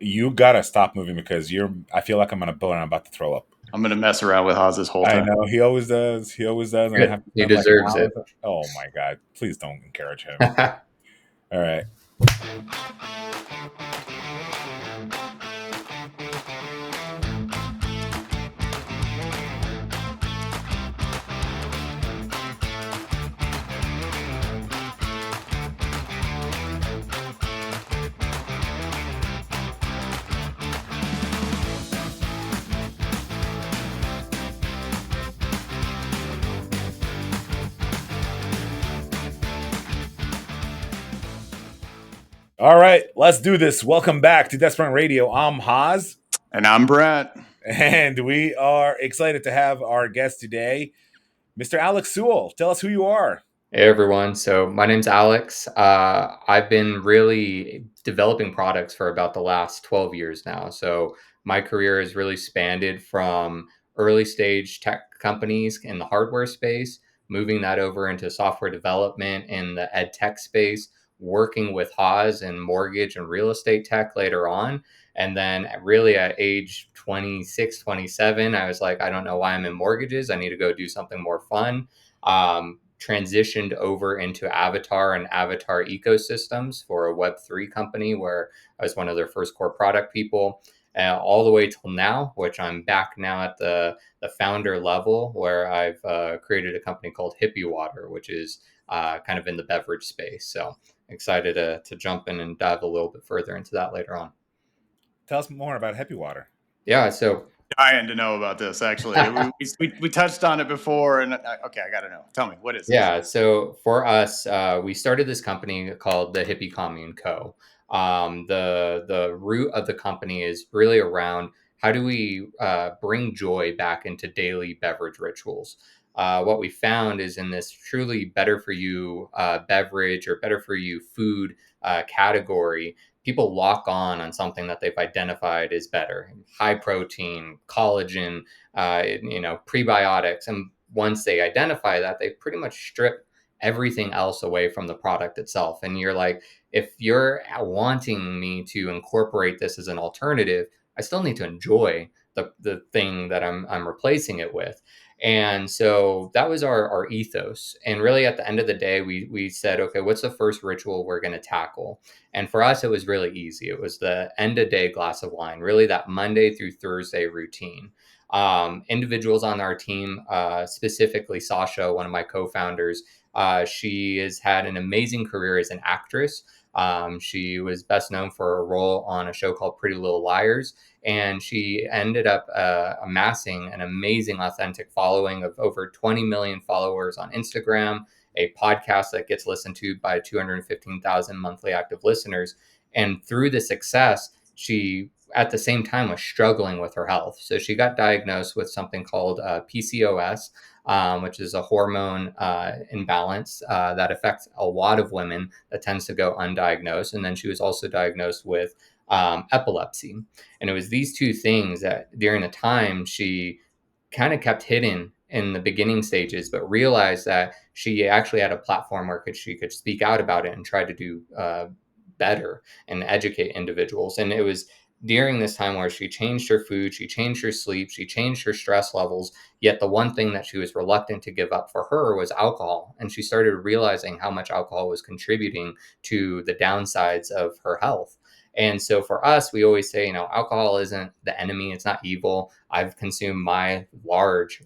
You gotta stop moving because I feel like I'm on a boat and I'm about to throw up. I'm gonna mess around with Hoz this whole I time. know he always does. He always does, and I have Good. to He spend like an deserves hour. it. Oh my god! Please don't encourage him. All right. All right, let's do this. Welcome back to Desperate Radio. I'm Hoz, And I'm Brent. and we are excited to have our guest today, Mr. Alex Sewell. Tell us who you are. Hey everyone. So my name's Alex. I've been really developing products for about the last 12 years now. So my career has really spanned from early stage tech companies in the hardware space, moving that over into software development in the ed tech space, working with Haas and mortgage and real estate tech later on. And then really at age 26, 27, I was like, I don't know why I'm in mortgages. I need to go do something more fun. Transitioned over into Avatar and Avatar ecosystems for a Web3 company where I was one of their first core product people, all the way till now, which I'm back now at the founder level where I've created a company called Hippie Water, which is kind of in the beverage space. So excited to jump in and dive a little bit further into that later on. Tell us more about Happy Water. Yeah, so Dying to know about this, actually. we touched on it before, and okay, I gotta know. Tell me, what is this? Yeah, so for us, we started this company called the Hippie Commune Co. The root of the company is really around how do we bring joy back into daily beverage rituals. What we found is in this truly better for you beverage or better for you food category, people lock on something that they've identified as better: high protein, collagen, prebiotics. And once they identify that, they pretty much strip everything else away from the product itself. And you're like, if you're wanting me to incorporate this as an alternative, I still need to enjoy the thing that I'm replacing it with. And so that was our ethos. And really at the end of the day, we said, okay, what's the first ritual we're going to tackle? And for us, it was really easy. It was the end of day glass of wine, really that Monday through Thursday routine. Individuals on our team, specifically Sasha, one of my co-founders, she has had an amazing career as an actress. She was best known for a role on a show called Pretty Little Liars, and she ended up amassing an amazing, authentic following of over 20 million followers on Instagram, a podcast that gets listened to by 215,000 monthly active listeners. And through the success, she at the same time was struggling with her health. So she got diagnosed with something called PCOS, which is a hormone imbalance that affects a lot of women that tends to go undiagnosed. And then she was also diagnosed with epilepsy. And it was these two things that during the time she kind of kept hidden in the beginning stages, but realized that she actually had a platform where she could speak out about it and try to do better and educate individuals. And it was during this time where she changed her food, she changed her sleep, she changed her stress levels. Yet the one thing that she was reluctant to give up for her was alcohol. And she started realizing how much alcohol was contributing to the downsides of her health. And so for us, we always say, alcohol isn't the enemy. It's not evil. I've consumed my large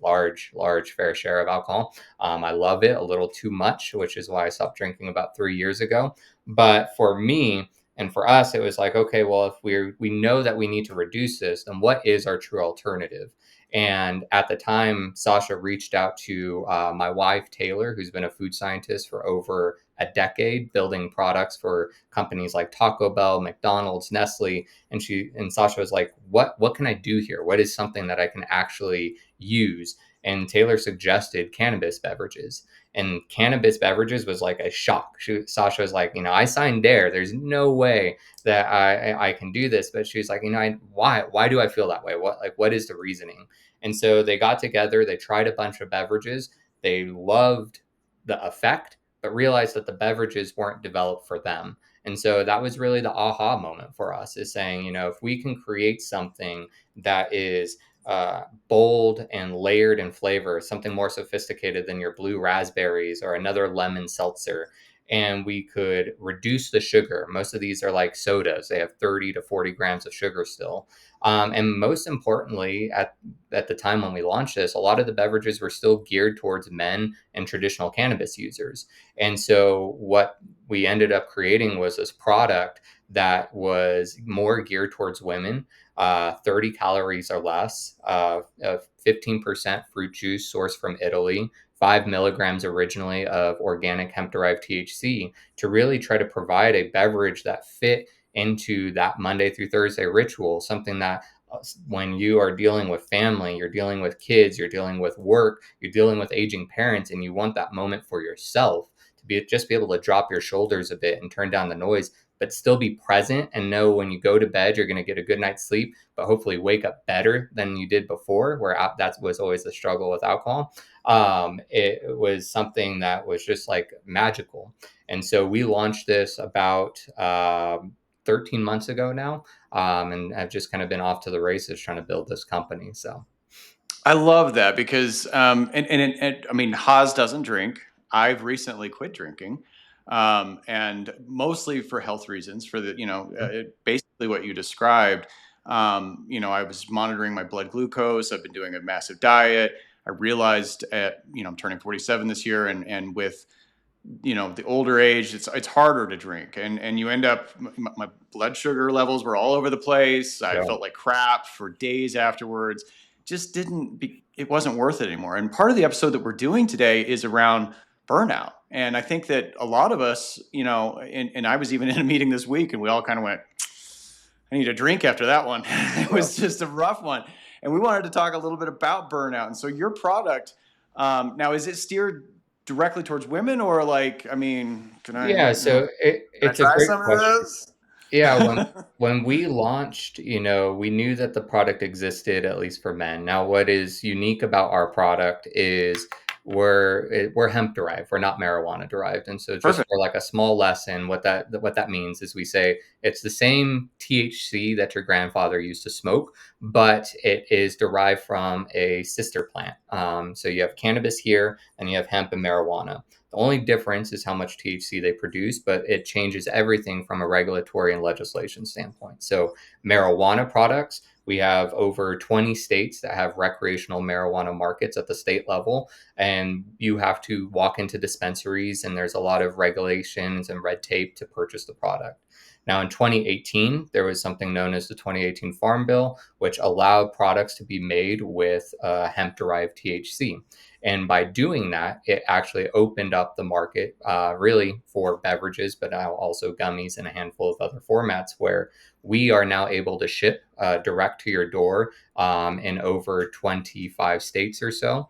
fair share of alcohol. I love it a little too much, which is why I stopped drinking about 3 years ago. But for me, and for us, it was like, okay, well, if we know that we need to reduce this, then what is our true alternative? And at the time, Sasha reached out to my wife, Taylor, who's been a food scientist for over a decade, building products for companies like Taco Bell, McDonald's, Nestle. And Sasha was like, what can I do here? What is something that I can actually use? And Taylor suggested cannabis beverages. And cannabis beverages was like a shock. Sasha was like, I signed DARE. There's no way that I can do this. But she was like, why do I feel that way? What is the reasoning? And so they got together. They tried a bunch of beverages. They loved the effect, but realized that the beverages weren't developed for them. And so that was really the aha moment for us, is saying, if we can create something that is bold and layered in flavor, something more sophisticated than your blue raspberries or another lemon seltzer, and we could reduce the sugar. Most of these are like sodas. They have 30 to 40 grams of sugar still. And most importantly, at the time when we launched this, a lot of the beverages were still geared towards men and traditional cannabis users. And so what we ended up creating was this product that was more geared towards women, 30 calories or less, 15% fruit juice sourced from Italy, 5 milligrams originally of organic hemp-derived THC, to really try to provide a beverage that fit into that Monday through Thursday ritual, something that when you are dealing with family, you're dealing with kids, you're dealing with work, you're dealing with aging parents, and you want that moment for yourself to be able to drop your shoulders a bit and turn down the noise, but still be present and know when you go to bed, you're going to get a good night's sleep, but hopefully wake up better than you did before, where that was always the struggle with alcohol. It was something that was just like magical. And so we launched this about 13 months ago now. And I've just kind of been off to the races trying to build this company. So I love that because, and I mean, Hoz doesn't drink. I've recently quit drinking, and mostly for health reasons. For the, basically what you described. I was monitoring my blood glucose. I've been doing a massive diet. I realized I'm turning 47 this year, and with the older age, it's harder to drink, and you end up, my blood sugar levels were all over the place. I felt like crap for days afterwards. Just it wasn't worth it anymore. And part of the episode that we're doing today is around burnout. And I think that a lot of us, and I was even in a meeting this week, and we all kind of went, I need a drink after that one. It was just a rough one. And we wanted to talk a little bit about burnout. And so your product, now, is it steered directly towards women, or like, I mean, yeah, so it's a try great some of question. this? Yeah, when we launched, we knew that the product existed, at least for men. Now, what is unique about our product is we're hemp derived. We're not marijuana derived. And so, just Perfect. for like a small lesson, what that means is we say it's the same THC that your grandfather used to smoke, but it is derived from a sister plant. So you have cannabis here, and you have hemp and marijuana. The only difference is how much THC they produce, but it changes everything from a regulatory and legislation standpoint. So, marijuana products, we have over 20 states that have recreational marijuana markets at the state level, and you have to walk into dispensaries, and there's a lot of regulations and red tape to purchase the product. Now, in 2018, there was something known as the 2018 Farm Bill, which allowed products to be made with hemp derived THC. And by doing that, it actually opened up the market really for beverages, but now also gummies and a handful of other formats, where we are now able to ship direct to your door in over 25 states or so.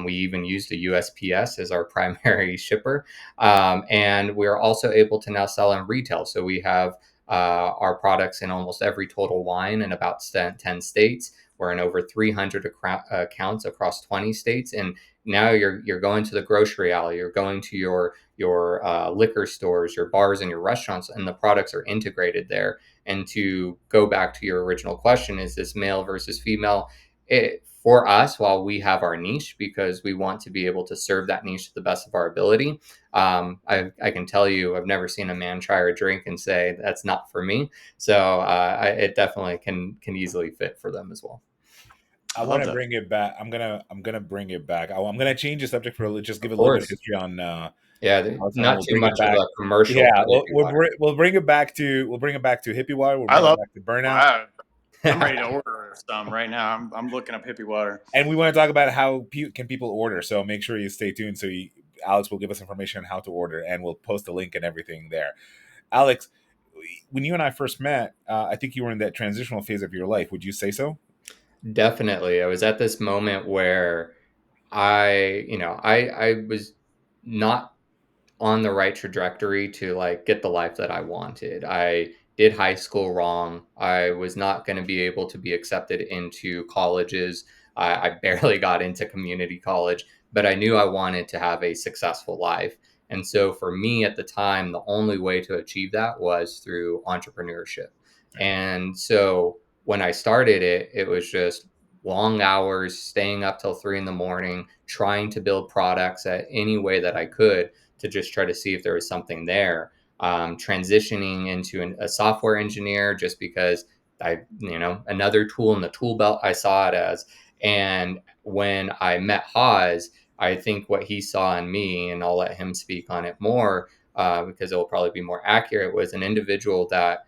We even used the USPS as our primary shipper. And we're also able to now sell in retail. So we have our products in almost every Total Wine in about 10 states. We're in over 300 accounts across 20 states, and now you're going to the grocery aisle, you're going to your liquor stores, your bars, and your restaurants, and the products are integrated there. And to go back to your original question, is this male versus female? For us, while we have our niche, because we want to be able to serve that niche to the best of our ability, I can tell you, I've never seen a man try or drink and say that's not for me. So it definitely can easily fit for them as well. I want to bring it back. I'm gonna bring it back. I'm gonna change the subject for just give a Of little bit of course. history on. Yeah, not too much of back. a commercial. Yeah, for Hippie Water. we'll bring it back to Hippie Water. We'll I bring it love. back to Burnout, I'm ready to order some right now. I'm looking up Hippie Water. and we want to talk about how can people order. So make sure you stay tuned. So Alex will give us information on how to order, and we'll post a link and everything there. Alex, when you and I first met, I think you were in that transitional phase of your life. Would you say so? Definitely. I was at this moment where I was not on the right trajectory to like get the life that I wanted. I did high school wrong. I was not going to be able to be accepted into colleges. I barely got into community college, but I knew I wanted to have a successful life. And so for me at the time, the only way to achieve that was through entrepreneurship. Right. And so when I started it, it was just long hours, staying up till 3 in the morning, trying to build products at any way that I could to just try to see if there was something there. Transitioning into a software engineer just because another tool in the tool belt I saw it as. And when I met Hoz, I think what he saw in me, and I'll let him speak on it more because it will probably be more accurate, was an individual that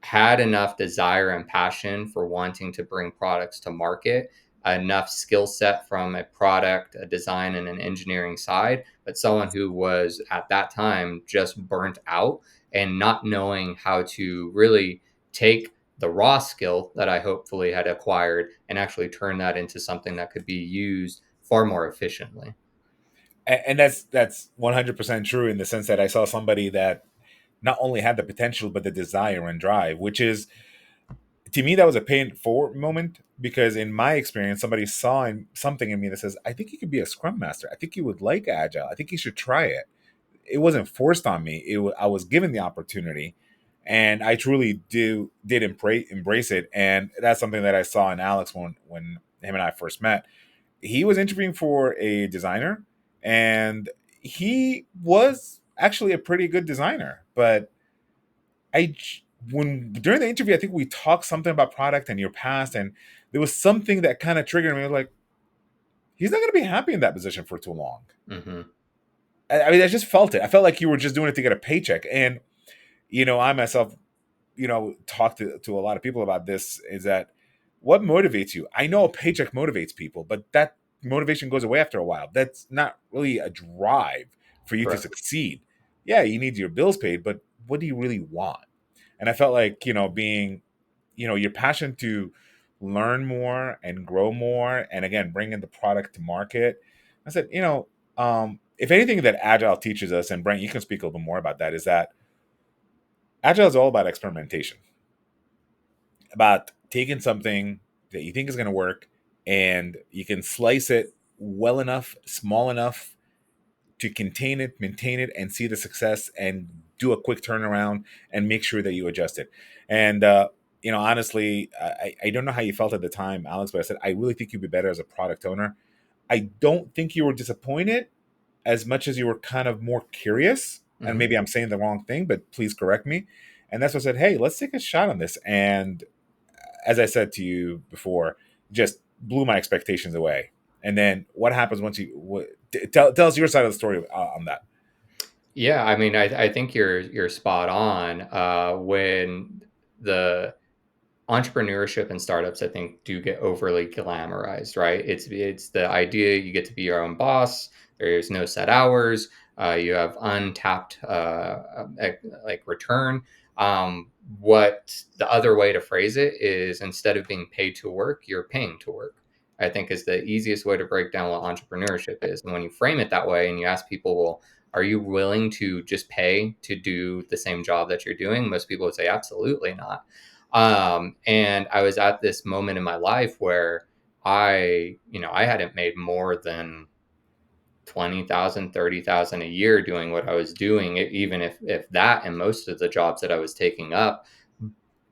had enough desire and passion for wanting to bring products to market, enough skill set from a product, a design, and an engineering side, but someone who was at that time just burnt out and not knowing how to really take the raw skill that I hopefully had acquired and actually turn that into something that could be used far more efficiently. And that's 100% true in the sense that I saw somebody that not only had the potential but the desire and drive, which is, to me, that was a pay it forward moment, because in my experience somebody saw something in me that says, I think you could be a scrum master, I think you would like Agile, I think you should try it. It wasn't forced on me. I was given the opportunity, and I truly did embrace it. And that's something that I saw in Alex when him and I first met. He was interviewing for a designer, and he was actually a pretty good designer. But I when during the interview, I think we talked something about product and your past, and there was something that kind of triggered me. I was like, he's not going to be happy in that position for too long. Mm-hmm. I mean, I just felt it. I felt like you were just doing it to get a paycheck. And I myself, talk to a lot of people about this, is that what motivates you? I know a paycheck motivates people, but that motivation goes away after a while. That's not really a drive for you to Correct. succeed. Yeah, you need your bills paid, but what do you really want? And I felt like, being, your passion to learn more and grow more, and again, bring in the product to market. I said, if anything that Agile teaches us, and Brent, you can speak a little bit more about that, is that Agile is all about experimentation, about taking something that you think is going to work, and you can slice it well enough, small enough to contain it, maintain it, and see the success, and do a quick turnaround and make sure that you adjust it. And honestly, I don't know how you felt at the time, Alex, but I said I really think you'd be better as a product owner. I don't think you were disappointed as much as you were kind of more curious. And Mm-hmm. maybe I'm saying the wrong thing, but please correct me. And that's what I said, hey, let's take a shot on this. And as I said to you before, just blew my expectations away. And then what happens once tell us your side of the story on that. Yeah, I mean, I think you're spot on. When the entrepreneurship and startups, I think, do get overly glamorized, right? It's the idea you get to be your own boss. There's no set hours. You have untapped like return. What the other way to phrase it is, instead of being paid to work, you're paying to work. I think is the easiest way to break down what entrepreneurship is. And when you frame it that way and you ask people, well, are you willing to just pay to do the same job that you're doing? Most people would say, absolutely not. And I was at this moment in my life where I hadn't made more than 20,000, 30,000 a year doing what I was doing, even if that, and most of the jobs that I was taking up,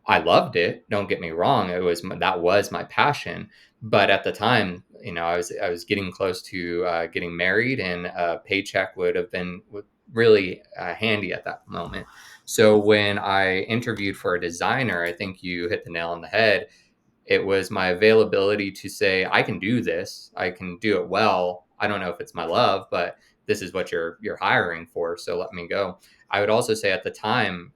I loved it. Don't get me wrong. That was my passion. But at the time, I was getting close to getting married, and a paycheck would have been really handy at that moment. So when I interviewed for a designer, I think you hit the nail on the head. It was my availability to say, I can do this. I can do it well. I don't know if it's my love, but this is what you're hiring for. So let me go. I would also say at the time,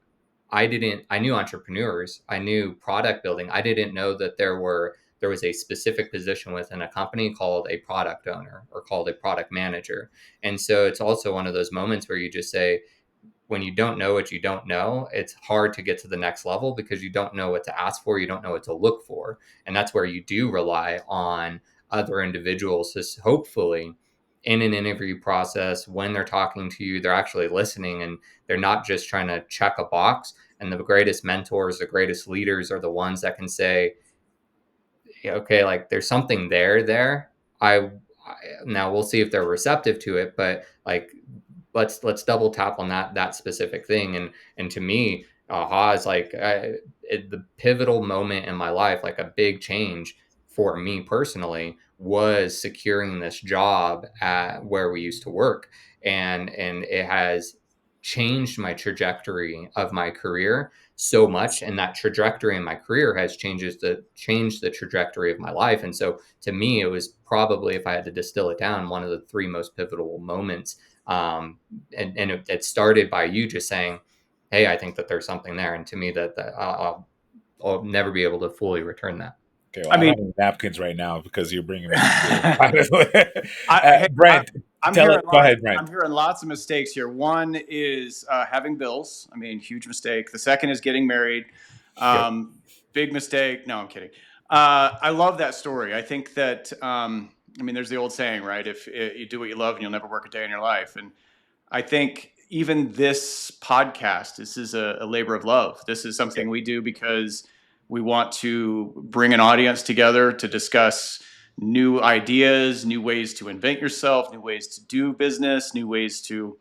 I knew entrepreneurs, I knew product building. I didn't know that there was a specific position within a company called a product owner or called a product manager. And so it's also one of those moments where you just say, when you don't know what you don't know, it's hard to get to the next level because you don't know what to ask for, you don't know what to look for. And that's where you do rely on other individuals to hopefully, in an interview process, when they're talking to you, they're actually listening and they're not just trying to check a box. And the greatest mentors, the greatest leaders are the ones that can say, "Yeah, okay, like there's something there. I Now we'll see if they're receptive to it, but like let's double tap on that specific thing. And to me, Hoz, like the pivotal moment in my life, like a big change for me personally, was securing this job at where we used to work, and it has changed my trajectory of my career so much, and that trajectory in my career has changed the trajectory of my life. And so to me, it was probably, if I had to distill it down, one of the three most pivotal moments. And it started by you just saying, hey, I think that there's something there. And to me, that I'll never be able to fully return that. Okay, well, I I don't mean, have any napkins right now because you're bringing me I, to hey, Brent, I'm tell hearing it. Go ahead, I'm Brent. hearing lots of mistakes here. One is having bills. I mean, huge mistake. The second is getting married. Yep. Big mistake. No, I'm kidding. I love that story. I think that I mean, there's the old saying, right? If you do what you love, and you'll never work a day in your life. And I think even this podcast, this is a labor of love. This is something we do because we want to bring an audience together to discuss new ideas, new ways to invent yourself, new ways to do business, new ways to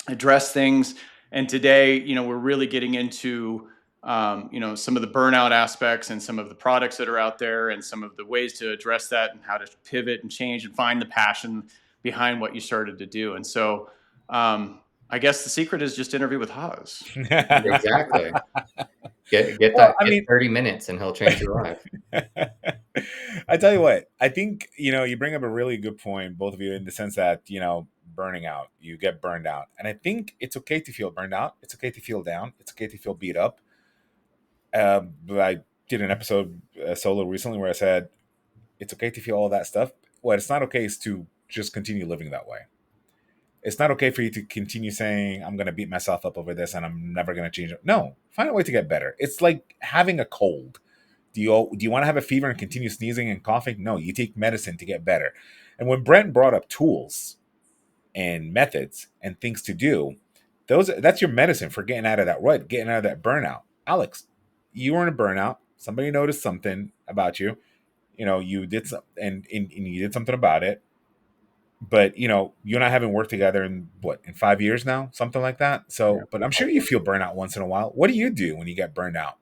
address things. And today, we're really getting into, some of the burnout aspects and some of the products that are out there and some of the ways to address that and how to pivot and change and find the passion behind what you started to do. And so, I guess the secret is just interview with Hoz. Exactly. Get Well, that, I get mean, 30 minutes and he'll change your life. I tell you what, I think, you bring up a really good point, both of you, in the sense that, burning out, you get burned out. And I think it's okay to feel burned out. It's okay to feel down. It's okay to feel beat up. But I did an episode solo recently where I said, it's okay to feel all that stuff. What it's not okay is to just continue living that way. It's not okay for you to continue saying, I'm going to beat myself up over this and I'm never going to change it. No, find a way to get better. It's like having a cold. Do you want to have a fever and continue sneezing and coughing? No, you take medicine to get better. And when Brent brought up tools and methods and things to do, that's your medicine for getting out of that rut, getting out of that burnout. Alex, you were in a burnout. Somebody noticed something about you. You did something, and you did something about it. But you and I haven't worked together in 5 years now, something like that. Yeah. So, but I'm sure you feel burnout once in a while. What do you do when you get burned out?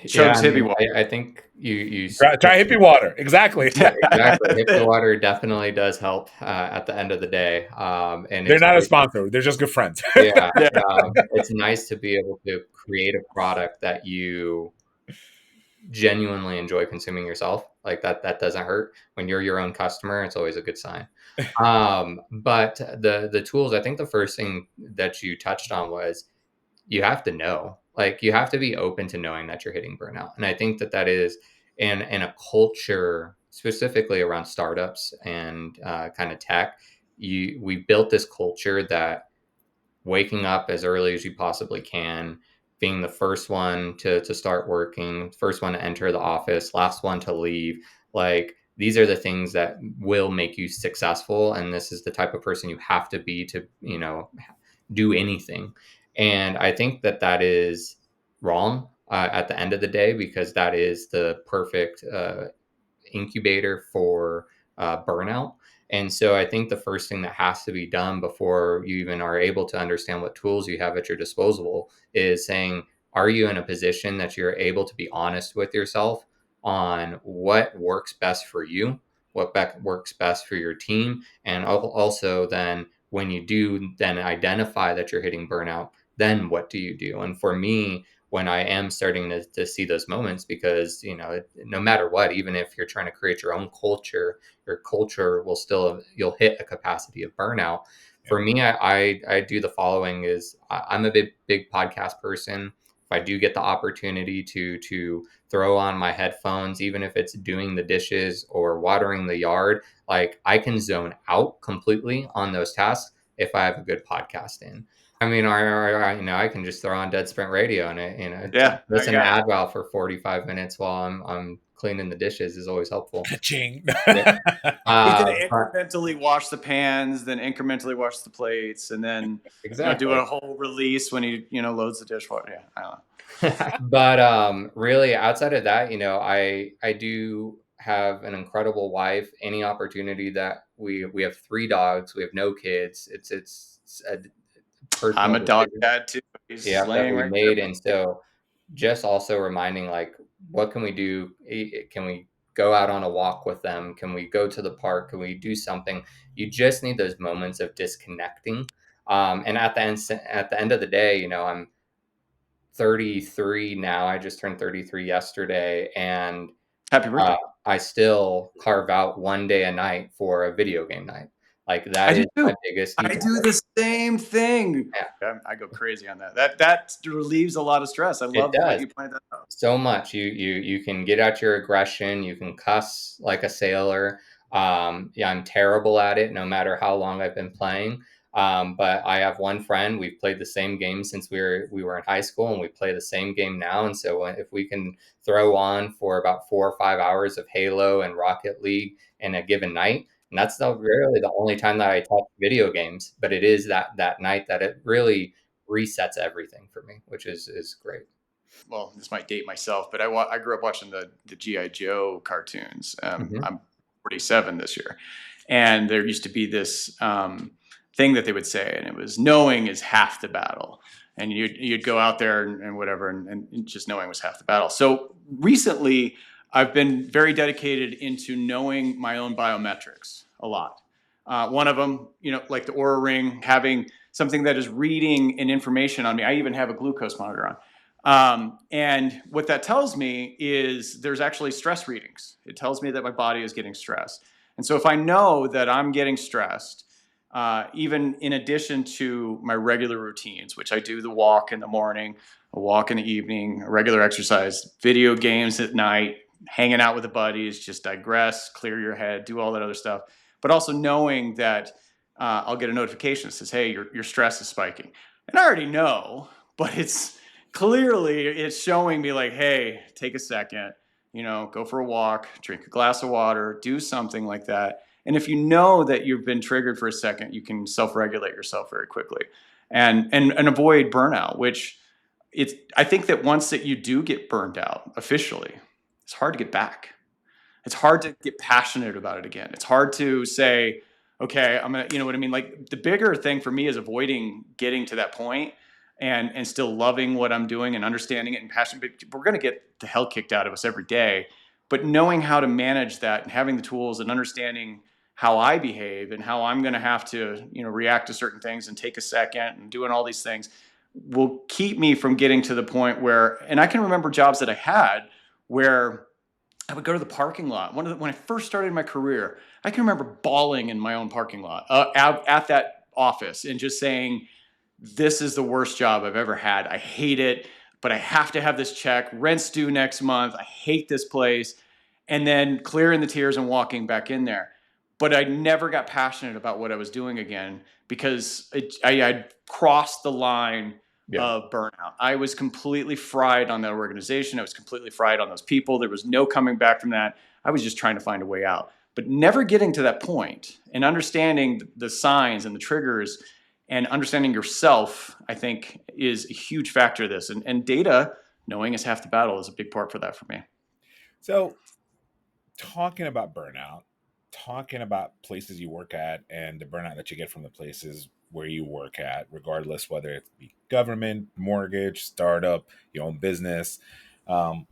Yeah, Chugs I Hippie mean, Water. I think you Try Hippie Water. Exactly. yeah, exactly. Hippie Water definitely does help at the end of the day. And They're it's not a always, sponsor. They're just good friends. yeah, Yeah. it's nice to be able to create a product that you genuinely enjoy consuming yourself. Like that doesn't hurt. When you're your own customer, it's always a good sign. But the tools, I think the first thing that you touched on was you have to know, like you have to be open to knowing that you're hitting burnout. And I think that is in a culture specifically around startups and kind of tech, we built this culture that waking up as early as you possibly can, being the first one to start working, first one to enter the office, last one to leave. Like these are the things that will make you successful. And this is the type of person you have to be to, do anything. And I think that is wrong at the end of the day, because that is the perfect incubator for burnout. And so I think the first thing that has to be done before you even are able to understand what tools you have at your disposal is saying, are you in a position that you're able to be honest with yourself on what works best for you, what works best for your team? And also then when you do then identify that you're hitting burnout, then what do you do? And for me, when I am starting to see those moments, because, no matter what, even if you're trying to create your own culture, your culture will still, you'll hit a capacity of burnout. For me, I do the following is I'm a big podcast person. If I do get the opportunity to throw on my headphones, even if it's doing the dishes or watering the yard, like I can zone out completely on those tasks if I have a good podcast in. I mean, I can just throw on Dead Sprint Radio and Yeah. I listen to got it. Agile for 45 minutes while I'm cleaning the dishes is always helpful. Ching. Yeah. He's gonna But incrementally wash the pans, then incrementally wash the plates, and then do exactly. a whole release when he loads the dishwasher. Yeah, I don't know. But really, outside of that, I do have an incredible wife. Any opportunity that we have 3 dogs, we have no kids. It's personal I'm a dog decisions, dad too. He's yeah, that laying we right there. made. And so just also reminding, like, what can we do? Can we go out on a walk with them? Can we go to the park? Can we do something? You just need those moments of disconnecting. And at the end of the day, you know, I'm 33 now. I just turned 33 yesterday, and Happy birthday. uh, I still carve out one day a night for a video game night. Like, that I do is too. my biggest. You I can, do the same thing. yeah, I go crazy on that. That relieves a lot of stress. I it love that does. you pointed that out. So much. You can get out your aggression. You can cuss like a sailor. Yeah, I'm terrible at it, no matter how long I've been playing. But I have one friend. We've played the same game since we were in high school, and we play the same game now. And so if we can throw on for about 4 or 5 hours of Halo and Rocket League in a given night, and that's really the only time that I touch video games. But it is that night that it really resets everything for me, which is great. Well, this might date myself, but I grew up watching the GI Joe cartoons. Hmm. I'm 47 this year, and there used to be this thing that they would say, and it was knowing is half the battle. And you'd go out there and whatever, and just knowing was half the battle. So recently, I've been very dedicated into knowing my own biometrics a lot. One of them, you know, like the Aura Ring, having something that is reading an information on me. I even have a glucose monitor on. And what that tells me is there's actually stress readings. It tells me that my body is getting stressed. And so if I know that I'm getting stressed, even in addition to my regular routines, which I do the walk in the morning, a walk in the evening, a regular exercise, video games at night, hanging out with the buddies, just digress, clear your head, do all that other stuff. But also knowing that I'll get a notification that says, hey, your stress is spiking. And I already know, but it's showing me like, hey, take a second, you know, go for a walk, drink a glass of water, do something like that. And if you know that you've been triggered for a second, you can self-regulate yourself very quickly and avoid burnout, which I think that once that you do get burned out officially, it's hard to get back. It's hard to get passionate about it again. It's hard to say, okay, I'm gonna, you know what I mean? Like the bigger thing for me is avoiding getting to that point and still loving what I'm doing and understanding it and passionate. But we're gonna get the hell kicked out of us every day. But knowing how to manage that and having the tools and understanding how I behave and how I'm gonna have to, you know, react to certain things and take a second and doing all these things will keep me from getting to the point where, and I can remember jobs that I had where I would go to the parking lot. When I first started my career, I can remember bawling in my own parking lot at that office and just saying, "This is the worst job I've ever had. I hate it, but I have to have this check. Rent's due next month. I hate this place." And then clearing the tears and walking back in there. But I never got passionate about what I was doing again because I'd crossed the line Yeah. of burnout. I was completely fried on that organization. I was completely fried on those people. There was no coming back from that. I was just trying to find a way out. But never getting to that point and understanding the signs and the triggers and understanding yourself, I think, is a huge factor of this. And data, knowing is half the battle, is a big part for that for me. So, talking about burnout, talking about places you work at and the burnout that you get from the places where you work at, regardless whether it be government, mortgage, startup, your own business. Um,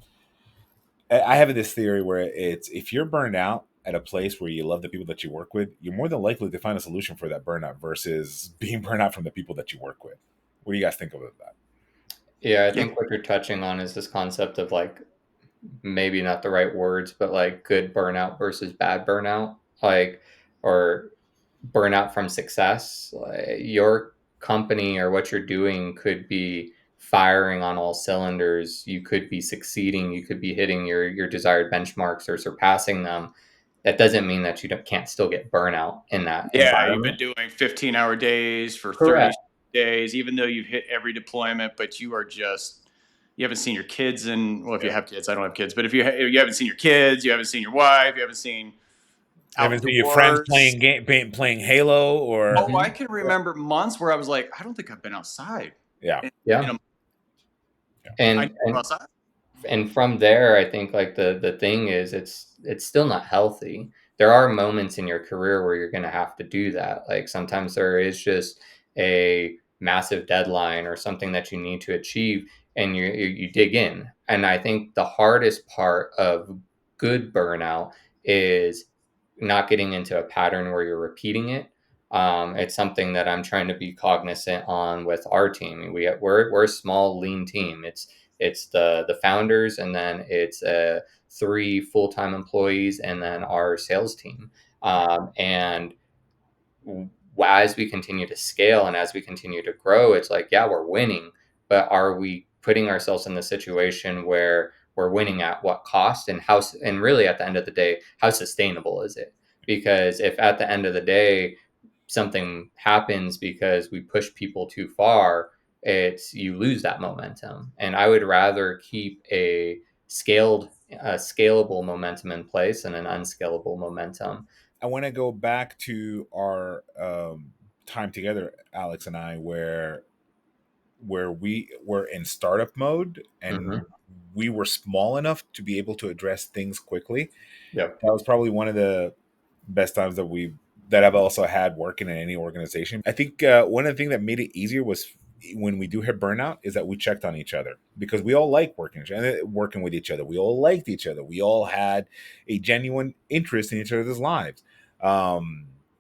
I have this theory where it's if you're burned out at a place where you love the people that you work with, you're more than likely to find a solution for that burnout versus being burned out from the people that you work with. What do you guys think about that? Yeah, I Yeah. think what you're touching on is this concept of, like, maybe not the right words, but like good burnout versus bad burnout, like, or burnout from success. Like, your company or what you're doing could be firing on all cylinders. You could be succeeding. You could be hitting your desired benchmarks or surpassing them. That doesn't mean that you can't still get burnout in that Yeah, you've been environment. doing 15-hour days for 30 Correct. days, even though you've hit every deployment, but you haven't seen your kids in, well, if you Yeah. have kids, I don't have kids, but if you haven't seen your kids, you haven't seen your wife, you haven't seen You haven't seen your friends outdoors. playing Halo or Oh, I Hmm. can remember months where I was like, I don't think I've been outside. yeah. In Yeah, a, Yeah. I and need to go and outside. and from there, I think, like, the thing is, it's still not healthy. There are moments in your career where you're going to have to do that. Like, sometimes there is just a massive deadline or something that you need to achieve, and you dig in. And I think the hardest part of good burnout is not getting into a pattern where you're repeating it. It's something that I'm trying to be cognizant on with our team. We're a small, lean team. It's the founders, and then it's 3 full-time employees, and then our sales team. And as we continue to scale and as we continue to grow, it's like, yeah, we're winning, but are we putting ourselves in the situation where we're winning at what cost, and and really at the end of the day, how sustainable is it? Because if at the end of the day something happens because we push people too far, it's you lose that momentum. And I would rather keep a scalable momentum in place than an unscalable momentum. I want to go back to our time together, Alex and I, where we were in startup mode and Mm-hmm. we were small enough to be able to address things quickly. Yep. That was probably one of the best times that I've also had working in any organization. I think one of the things that made it easier was when we do hit burnout is that we checked on each other, because we all like working with each other. We all liked each other. We all had a genuine interest in each other's lives.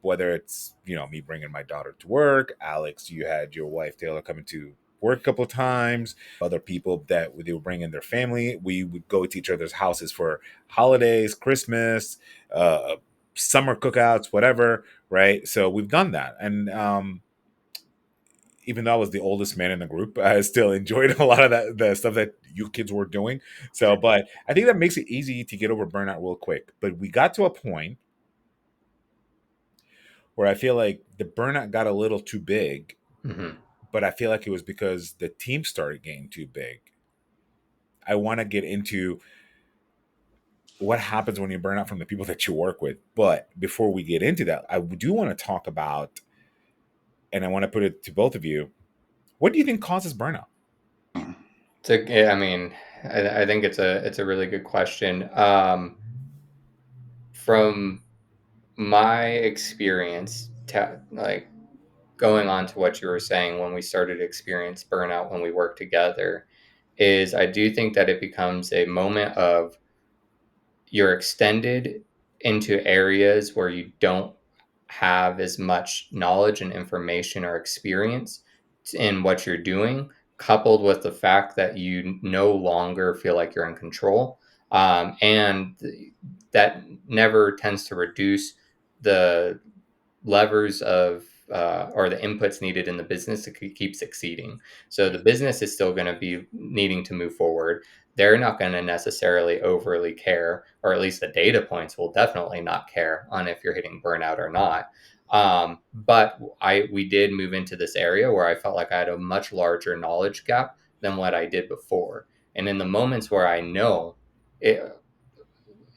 Whether it's me bringing my daughter to work, Alex, you had your wife Taylor coming to work a couple of times, other people that they would bring in their family. We would go to each other's houses for holidays, Christmas, summer cookouts, whatever, right? So we've done that. And even though I was the oldest man in the group, I still enjoyed a lot of the stuff that you kids were doing. So, but I think that makes it easy to get over burnout real quick. But we got to a point where I feel like the burnout got a little too big, Mm-hmm. but I feel like it was because the team started getting too big. I want to get into what happens when you burn out from the people that you work with. But before we get into that, I do want to talk about, and I want to put it to both of you, what do you think causes burnout? I mean, I think it's a really good question. From my experience, like going on to what you were saying, when we started to experience burnout when we work together, is I do think that it becomes a moment of you're extended into areas where you don't have as much knowledge and information or experience in what you're doing, coupled with the fact that you no longer feel like you're in control. And that never tends to reduce the levers of or the inputs needed in the business to keep succeeding. So the business is still going to be needing to move forward. They're not going to necessarily overly care, or at least the data points will definitely not care on if you're hitting burnout or not. But we did move into this area where I felt like I had a much larger knowledge gap than what I did before. And in the moments where I know it,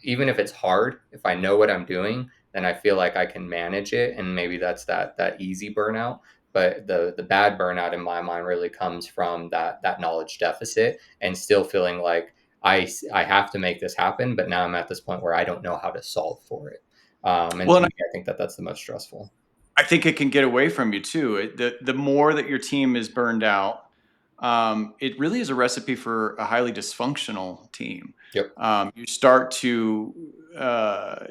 even if it's hard, if I know what I'm doing, then I feel like I can manage it, and maybe that's that easy burnout. But the bad burnout in my mind really comes from that knowledge deficit, and still feeling like I have to make this happen, but now I'm at this point where I don't know how to solve for it. And Well, to and me, I think that that's the most stressful. I think it can get away from you too. The more that your team is burned out, it really is a recipe for a highly dysfunctional team. Yep. You start to uh,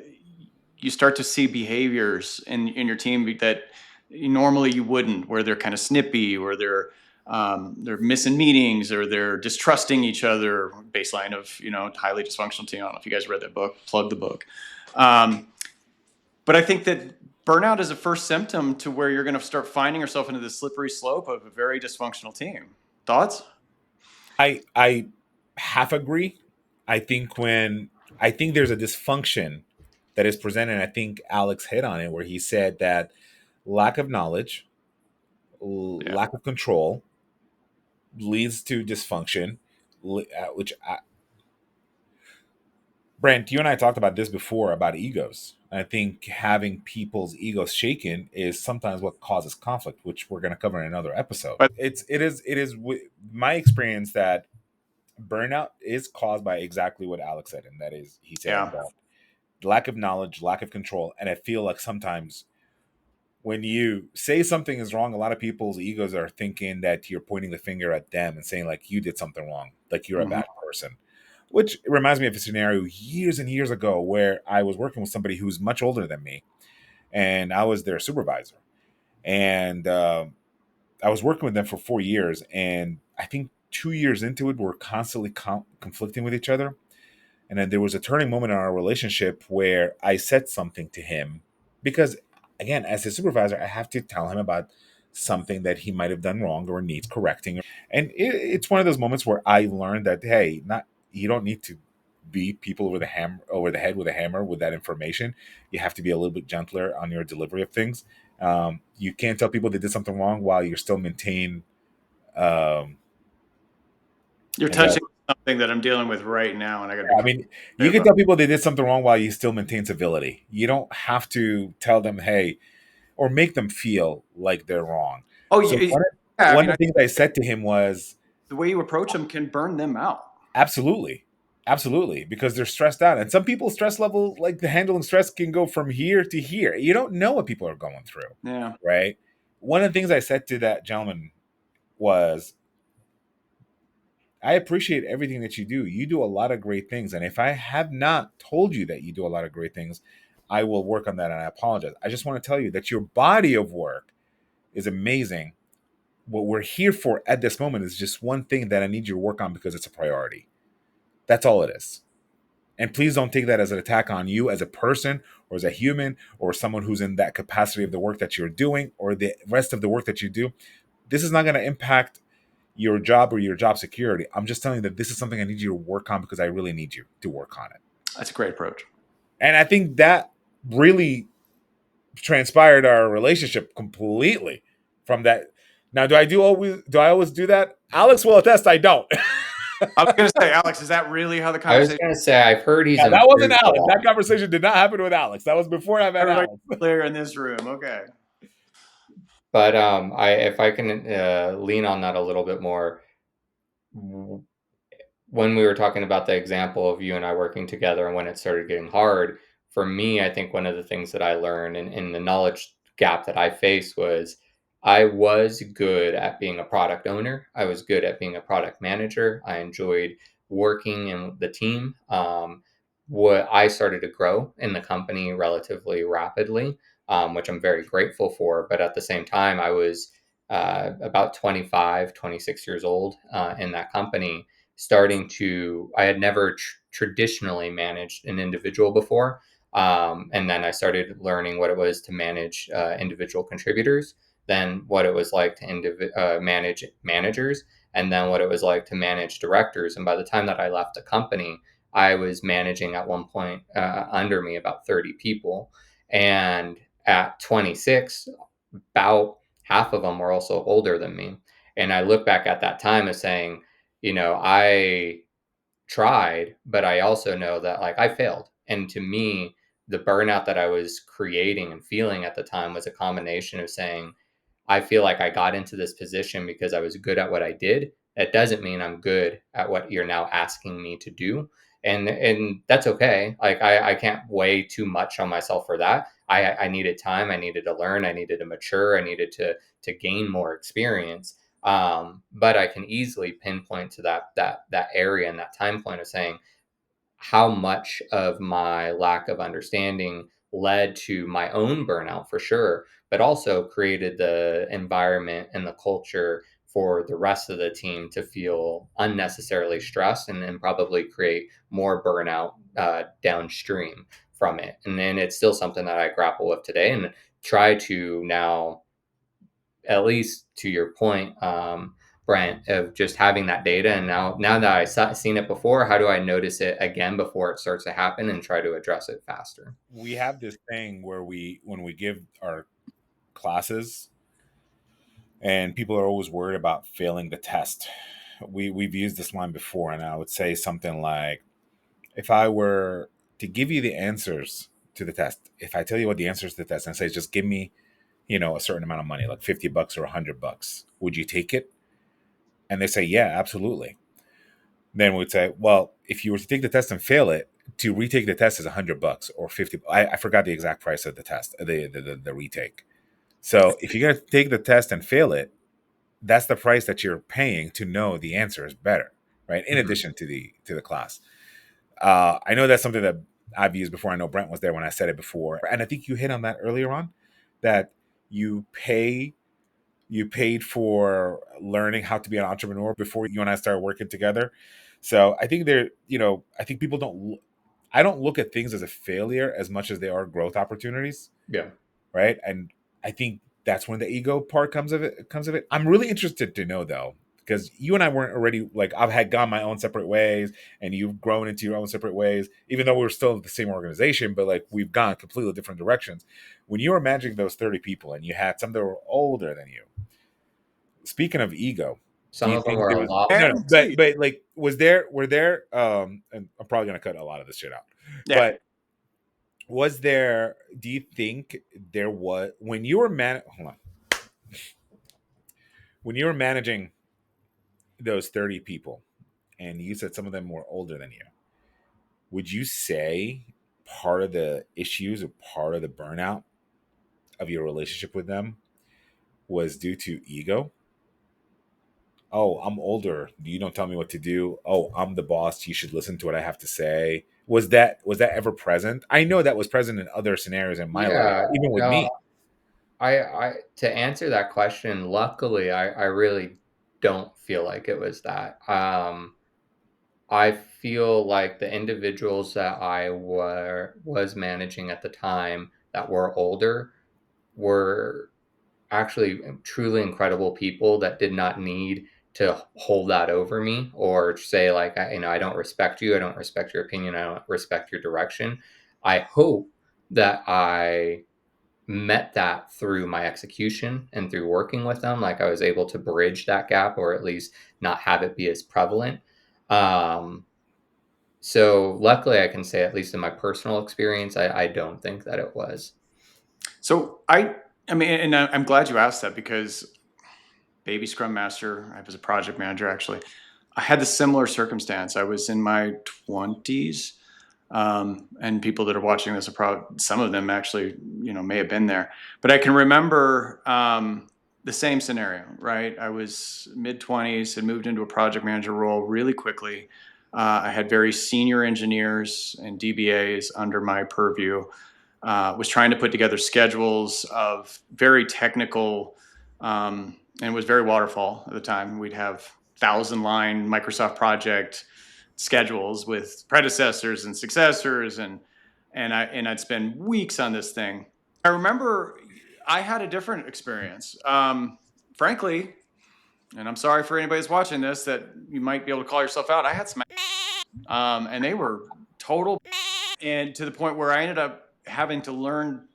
you start to see behaviors in your team that normally you wouldn't, where they're kind of snippy, or they're missing meetings, or they're distrusting each other. Baseline of highly dysfunctional team. I don't know if you guys read that book. Plug the book. Um, but I think that burnout is a first symptom to where you're going to start finding yourself into the slippery slope of a very dysfunctional team. Thoughts? I half agree. I think there's a dysfunction that is presented, and I think Alex hit on it where he said that lack of knowledge, Yeah. lack of control leads to dysfunction, which Brent, you and I talked about this before about egos. I think having people's egos shaken is sometimes what causes conflict, which we're going to cover in another episode. But It is my experience that burnout is caused by exactly what Alex said, and that is he said yeah, that lack of knowledge, lack of control, and I feel like sometimes when you say something is wrong, a lot of people's egos are thinking that you're pointing the finger at them and saying like you did something wrong, like you're a Mhm. bad person. Which reminds me of a scenario years and years ago where I was working with somebody who's much older than me, and I was their supervisor. And I was working with them for 4 years, and I think 2 years into it, we're constantly conflicting with each other. And then there was a turning moment in our relationship where I said something to him because, again, as a supervisor, I have to tell him about something that he might have done wrong or needs correcting. And it's one of those moments where I learned that hey, not you don't need to beat people over the head with a hammer with that information. You have to be a little bit gentler on your delivery of things. You can't tell people they did something wrong while you're still maintain. Um, You're well, touching something that I'm dealing with right now, and I got to be I mean, you clear can about. tell people they did something wrong while you still maintain civility. You don't have to tell them, hey, or make them feel like they're wrong. Oh, So yeah. I one mean, of the things I said to him was, the way you approach them can burn them out. absolutely, absolutely, because they're stressed out, and some people's stress level, like the handling stress, can go from here to here. You don't know what people are going through, Yeah. right? One of the things I said to that gentleman was, I appreciate everything that you do. You do a lot of great things. And if I have not told you that you do a lot of great things, I will work on that and I apologize. I just want to tell you that your body of work is amazing. What we're here for at this moment is just one thing that I need you to work on because it's a priority. That's all it is. And please don't take that as an attack on you as a person or as a human or someone who's in that capacity of the work that you're doing or the rest of the work that you do. This is not going to impact your job or your job security. I'm just telling you that this is something I need you to work on because I really need you to work on it. That's a great approach. And I think that really transpired our relationship completely from that. Now, do I always do that? Alex will attest I don't. I was going to say, Alex, is that really how the I was conversation? going to say, I've heard he's Yeah, that wasn't improved a Alex. lot. That conversation did not happen with Alex. That was before I met Everybody Alex. clear in this room. Okay. But if I can lean on that a little bit more, when we were talking about the example of you and I working together and when it started getting hard, for me, I think one of the things that I learned and the knowledge gap that I faced was I was good at being a product owner. I was good at being a product manager. I enjoyed working in the team. What I started to grow in the company relatively rapidly, which I'm very grateful for. But at the same time, I was about 25, 26 years old in that company starting to I had never traditionally managed an individual before, and then I started learning what it was to manage individual contributors, then what it was like to manage managers, and then what it was like to manage directors. And by the time that I left the company, I was managing at one point under me about 30 people, and at 26, about half of them were also older than me. And I look back at that time as saying, I tried, but I also know that like I failed. And to me, the burnout that I was creating and feeling at the time was a combination of saying, I feel like I got into this position because I was good at what I did. That doesn't mean I'm good at what you're now asking me to do. And that's okay. Like I can't weigh too much on myself for that. I needed time. I needed to learn. I needed to mature. I needed to gain more experience. But I can easily pinpoint to that area and that time point of saying, how much of my lack of understanding led to my own burnout for sure, but also created the environment and the culture for the rest of the team to feel unnecessarily stressed and then probably create more burnout downstream from it. And then it's still something that I grapple with today and try to now, at least to your point, Brent, of just having that data. And now that I've seen it before, how do I notice it again before it starts to happen and try to address it faster? We have this thing where when we give our classes, and people are always worried about failing the test. We've used this line before, and I would say something like, if I were to give you the answers to the test, if I tell you what the answers to the test and say just give me, a certain amount of money, like $50 or $100, would you take it? And they say, yeah, absolutely. Then we'd say, well, if you were to take the test and fail it, to retake the test is $100 or 50. I forgot the exact price of the test, the retake. So if you're going to take the test and fail it, that's the price that you're paying to know the answer is better, right? In addition to the class. I know that's something that I've used before. I know Brent was there when I said it before, and I think you hit on that earlier on, that you paid for learning how to be an entrepreneur before you and I started working together. So I think I think people don't. I don't look at things as a failure as much as they are growth opportunities, Yeah. right? And I think that's when the ego part comes of it. I'm really interested to know though, because you and I weren't already like I've had gone my own separate ways, and you've grown into your own separate ways, even though we're still the same organization, but like we've gone completely different directions. When you were managing those 30 people and you had some that were older than you, speaking of ego, do Some you of them think were there a was lot. no, but like were there and I'm probably gonna cut a lot of this shit out, Yeah. but was there, do you think there was, when you were hold on, when you were managing those 30 people and you said some of them were older than you, would you say part of the issues or part of the burnout of your relationship with them was due to ego? Oh, I'm older, you don't tell me what to do. Oh, I'm the boss, you should listen to what I have to say. Was that ever present? I know that was present in other scenarios in my life, Yeah. even with No, me. I to answer that question, luckily, I really don't feel like it was that. I feel like the individuals that I was managing at the time that were older were actually truly incredible people that did not need to hold that over me or say like I don't respect you, I don't respect your opinion, I don't respect your direction. I hope that I met that through my execution and through working with them, like I was able to bridge that gap or at least not have it be as prevalent. um so luckily I can say, at least in my personal experience, I don't think that it was. So I mean, and I'm glad you asked that because baby Scrum Master, I was a project manager actually. I had the similar circumstance. I was in my 20s, and people that are watching this are probably, some of them actually, may have been there. But I can remember the same scenario, right? I was mid 20s and moved into a project manager role really quickly. I had very senior engineers and DBAs under my purview. Was trying to put together schedules of very technical, and it was very waterfall at the time. We'd have 1,000-line Microsoft project schedules with predecessors and successors, and I'd spend weeks on this thing. I remember I had a different experience. Frankly, and I'm sorry for anybody that's watching this that you might be able to call yourself out. I had some, and they were total, and to the point where I ended up having to learn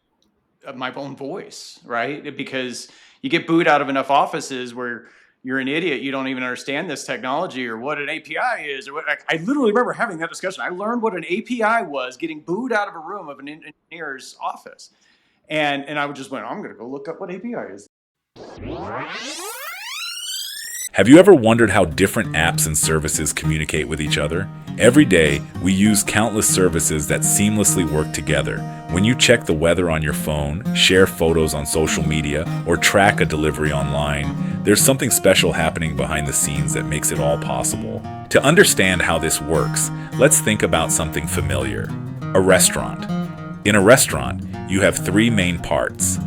my own voice, right? Because you get booed out of enough offices where you're an idiot, you don't even understand this technology or what an API is. Or what, I literally remember having that discussion. I learned what an API was, getting booed out of a room of an engineer's office. And I would just went, I'm going to go look up what API is. Have you ever wondered how different apps and services communicate with each other? Every day, we use countless services that seamlessly work together. When you check the weather on your phone, share photos on social media, or track a delivery online, there's something special happening behind the scenes that makes it all possible. To understand how this works, let's think about something familiar: a restaurant. In a restaurant, you have three main parts: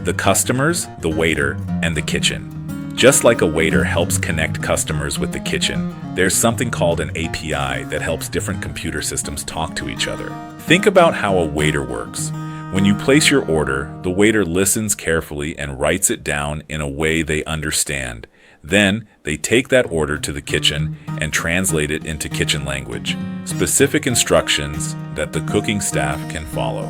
the customers, the waiter, and the kitchen. Just like a waiter helps connect customers with the kitchen, there's something called an API that helps different computer systems talk to each other. Think about how a waiter works. When you place your order, the waiter listens carefully and writes it down in a way they understand. Then, they take that order to the kitchen and translate it into kitchen language, specific instructions that the cooking staff can follow.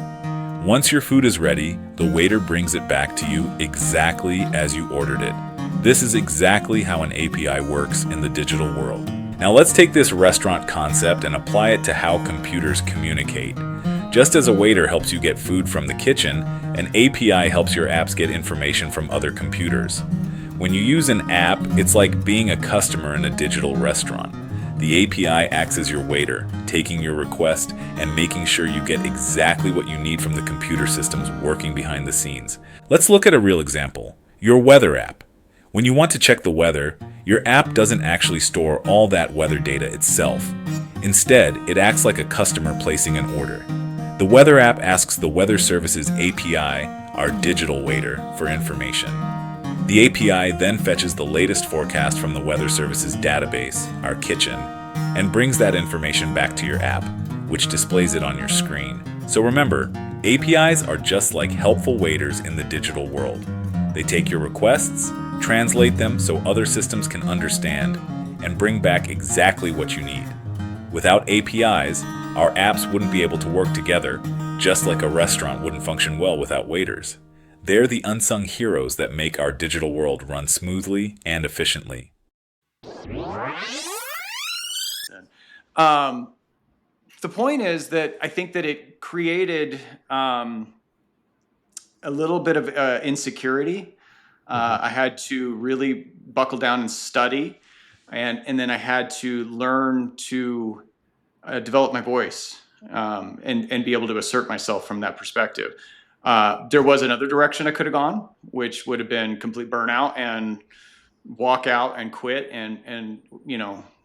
Once your food is ready, the waiter brings it back to you exactly as you ordered it. This is exactly how an API works in the digital world. Now let's take this restaurant concept and apply it to how computers communicate. Just as a waiter helps you get food from the kitchen, an API helps your apps get information from other computers. When you use an app, it's like being a customer in a digital restaurant. The API acts as your waiter, taking your request and making sure you get exactly what you need from the computer systems working behind the scenes. Let's look at a real example. Your weather app. When you want to check the weather, your app doesn't actually store all that weather data itself. Instead, it acts like a customer placing an order. The weather app asks the Weather Services API, our digital waiter, for information. The API then fetches the latest forecast from the Weather Services database, our kitchen, and brings that information back to your app, which displays it on your screen. So remember, APIs are just like helpful waiters in the digital world. They take your requests, translate them so other systems can understand, and bring back exactly what you need. Without APIs, our apps wouldn't be able to work together, just like a restaurant wouldn't function well without waiters. They're the unsung heroes that make our digital world run smoothly and efficiently. The point is that I think that it created a little bit of insecurity. I had to really buckle down and study, and then I had to learn to develop my voice and be able to assert myself from that perspective. There was another direction I could have gone, which would have been complete burnout and walk out and quit, and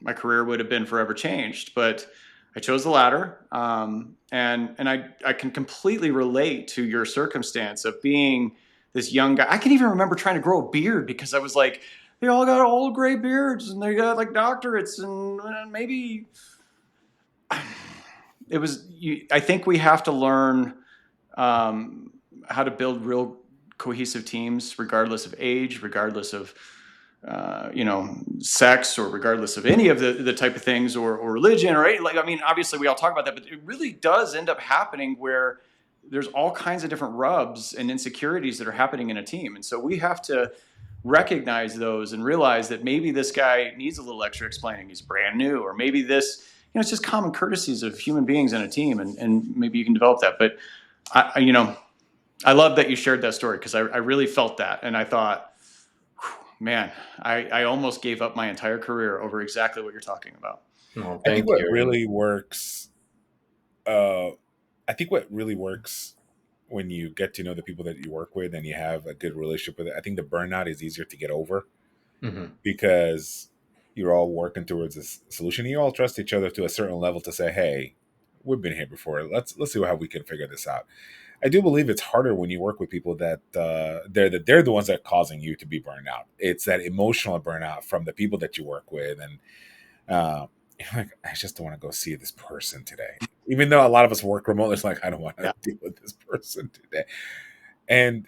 my career would have been forever changed. But I chose the latter, and I can completely relate to your circumstance of being this young guy. I can even remember trying to grow a beard because I was like, they all got old gray beards and they got like doctorates and maybe it was. I think we have to learn how to build real cohesive teams, regardless of age, regardless of sex, or regardless of any of the type of things, or religion, or any, obviously we all talk about that, but it really does end up happening where there's all kinds of different rubs and insecurities that are happening in a team. And so we have to recognize those and realize that maybe this guy needs a little extra explaining. He's brand new, or maybe this, it's just common courtesies of human beings in a team, and maybe you can develop that. But I love that you shared that story, because I really felt that. And I thought, man, I almost gave up my entire career over exactly what you're talking about. Well, I think what really works, when you get to know the people that you work with and you have a good relationship with it, I think the burnout is easier to get over, because you're all working towards a solution. You all trust each other to a certain level to say, hey, we've been here before. Let's see how we can figure this out. I do believe it's harder when you work with people that they're the ones that are causing you to be burned out. It's that emotional burnout from the people that you work with, and you're like, I just don't want to go see this person today. Even though a lot of us work remotely, it's like, I don't want to deal with this person today. And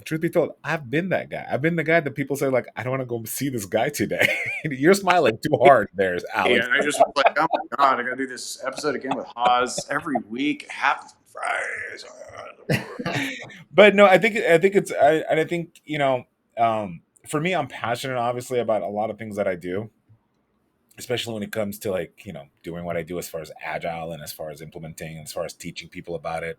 truth be told, I've been that guy. I've been the guy that people say, like, I don't want to go see this guy today. You're smiling too hard, there's Alex. Yeah, I just was like, oh my God, I got to do this episode again with Hoz every week, half Fridays. But no, I think for me, I'm passionate, obviously, about a lot of things that I do, especially when it comes to doing what I do as far as Agile and as far as implementing, as far as teaching people about it.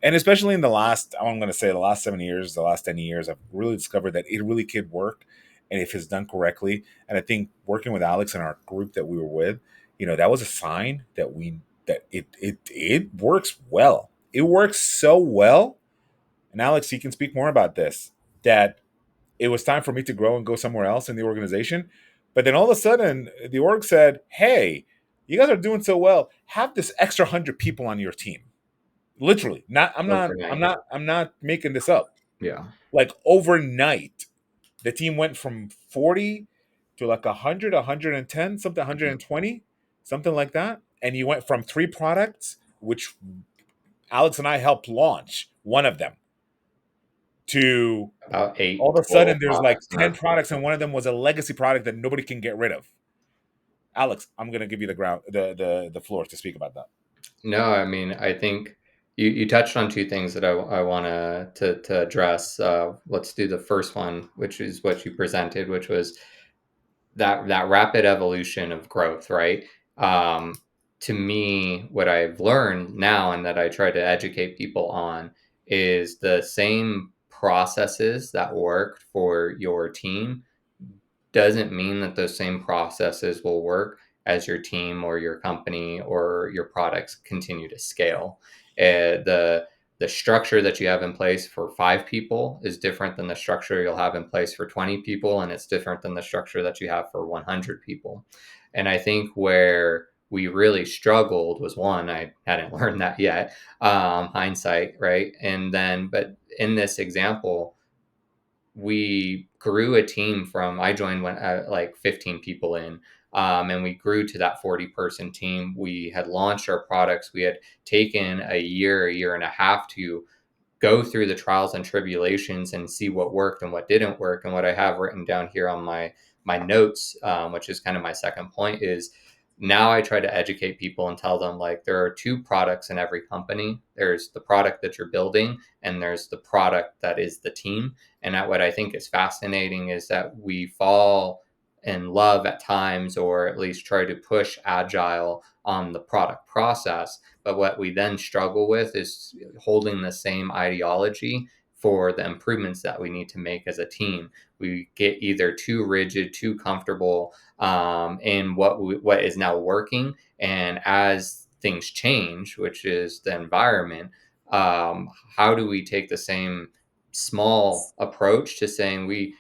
And especially in the last 7 years, the last 10 years, I've really discovered that it really could work, and if it's done correctly. And I think working with Alex and our group that we were with, that was a sign that it works well. It works so well. And Alex, you can speak more about this, that it was time for me to grow and go somewhere else in the organization. But then all of a sudden, the org said, hey, you guys are doing so well. Have this extra 100 people on your team. Literally. I'm not making this up. Yeah. Like overnight, the team went from 40 to like 100, 110, something 120, something like that. And you went from 3 products, which Alex and I helped launch one of them, to about 8. All of a sudden there's like 10 products, and one of them was a legacy product that nobody can get rid of. Alex, I'm going to give you the floor to speak about that. No, I think you touched on 2 things that I want to address. Let's do the first one, which is what you presented, which was that rapid evolution of growth, right? To me, what I've learned now, and that I try to educate people on, is the same processes that worked for your team doesn't mean that those same processes will work as your team or your company or your products continue to scale. The structure that you have in place for 5 people is different than the structure you'll have in place for 20 people, and it's different than the structure that you have for 100 people. And I think where we really struggled was, one, I hadn't learned that yet, hindsight, right? And then, but in this example, we grew a team from, I joined when like 15 people in, and we grew to that 40-person team. We had launched our products. We had taken a year and a half to go through the trials and tribulations and see what worked and what didn't work. And what I have written down here on my notes, which is kind of my second point, is now I try to educate people and tell them, like, there are 2 products in every company. There's the product that you're building, and there's the product that is the team. And what I think is fascinating is that we fall in love at times, or at least try to push Agile on the product process. But what we then struggle with is holding the same ideology for the improvements that we need to make as a team. We get either too rigid, too comfortable in what is now working, and as things change, which is the environment, how do we take the same small approach to saying we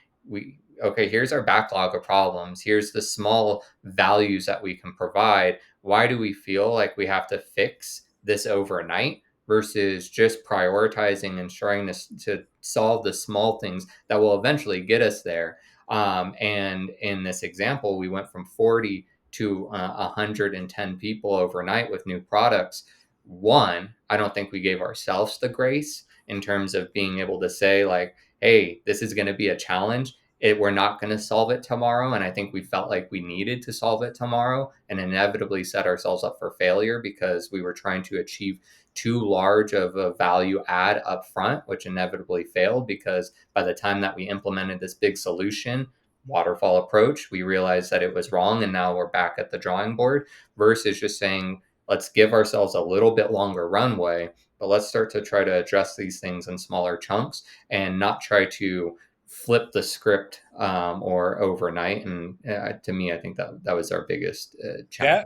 okay, here's our backlog of problems, here's the small values that we can provide. Why do we feel like we have to fix this overnight versus just prioritizing and trying to solve the small things that will eventually get us there? And in this example, we went from 40 to 110 people overnight with new products. One, I don't think we gave ourselves the grace in terms of being able to say, like, hey, this is going to be a challenge. We're not going to solve it tomorrow. And I think we felt like we needed to solve it tomorrow, and inevitably set ourselves up for failure because we were trying to achieve too large of a value add up front, which inevitably failed because by the time that we implemented this big solution, waterfall approach, we realized that it was wrong. And now we're back at the drawing board versus just saying, let's give ourselves a little bit longer runway, but let's start to try to address these things in smaller chunks and not try to flip the script or overnight. And to me, I think that was our biggest challenge.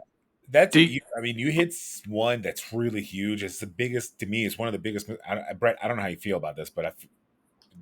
I mean, you hit one that's really huge. It's the biggest, to me, it's one of the biggest. Brett, I don't know how you feel about this, but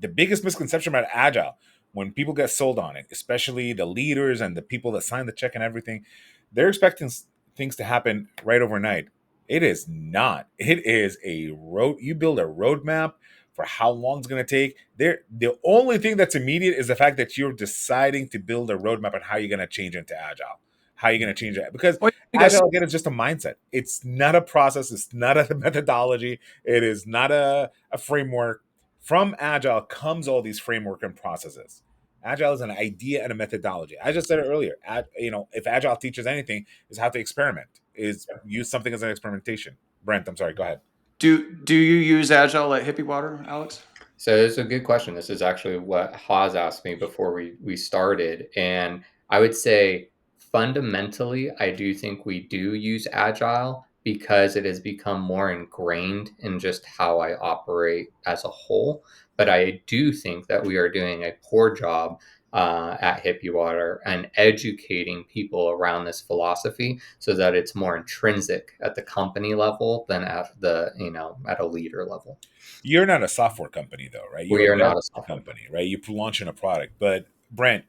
the biggest misconception about Agile, when people get sold on it, especially the leaders and the people that sign the check and everything, they're expecting things to happen right overnight. It is not. It is you build a roadmap for how long it's going to take. The only thing that's immediate is the fact that you're deciding to build a roadmap on how you're going to change into Agile. How are you going to change it? Because Agile, again, is just a mindset. It's not a process. It's not a methodology. It is not a framework. From Agile comes all these framework and processes. Agile is an idea and a methodology. I just said it earlier. If Agile teaches anything, is how to experiment. Is use something as an experimentation. Brent, I'm sorry. Go ahead. Do you use Agile at Hippie Water, Alex? So it's a good question. This is actually what Hoz asked me before we started. And I would say fundamentally, I do think we do use Agile because it has become more ingrained in just how I operate as a whole. But I do think that we are doing a poor job at Hippie Water and educating people around this philosophy so that it's more intrinsic at the company level than at at a leader level. You're not a software company, though, right? We are not a software company, right? You're launching a product. But Brent,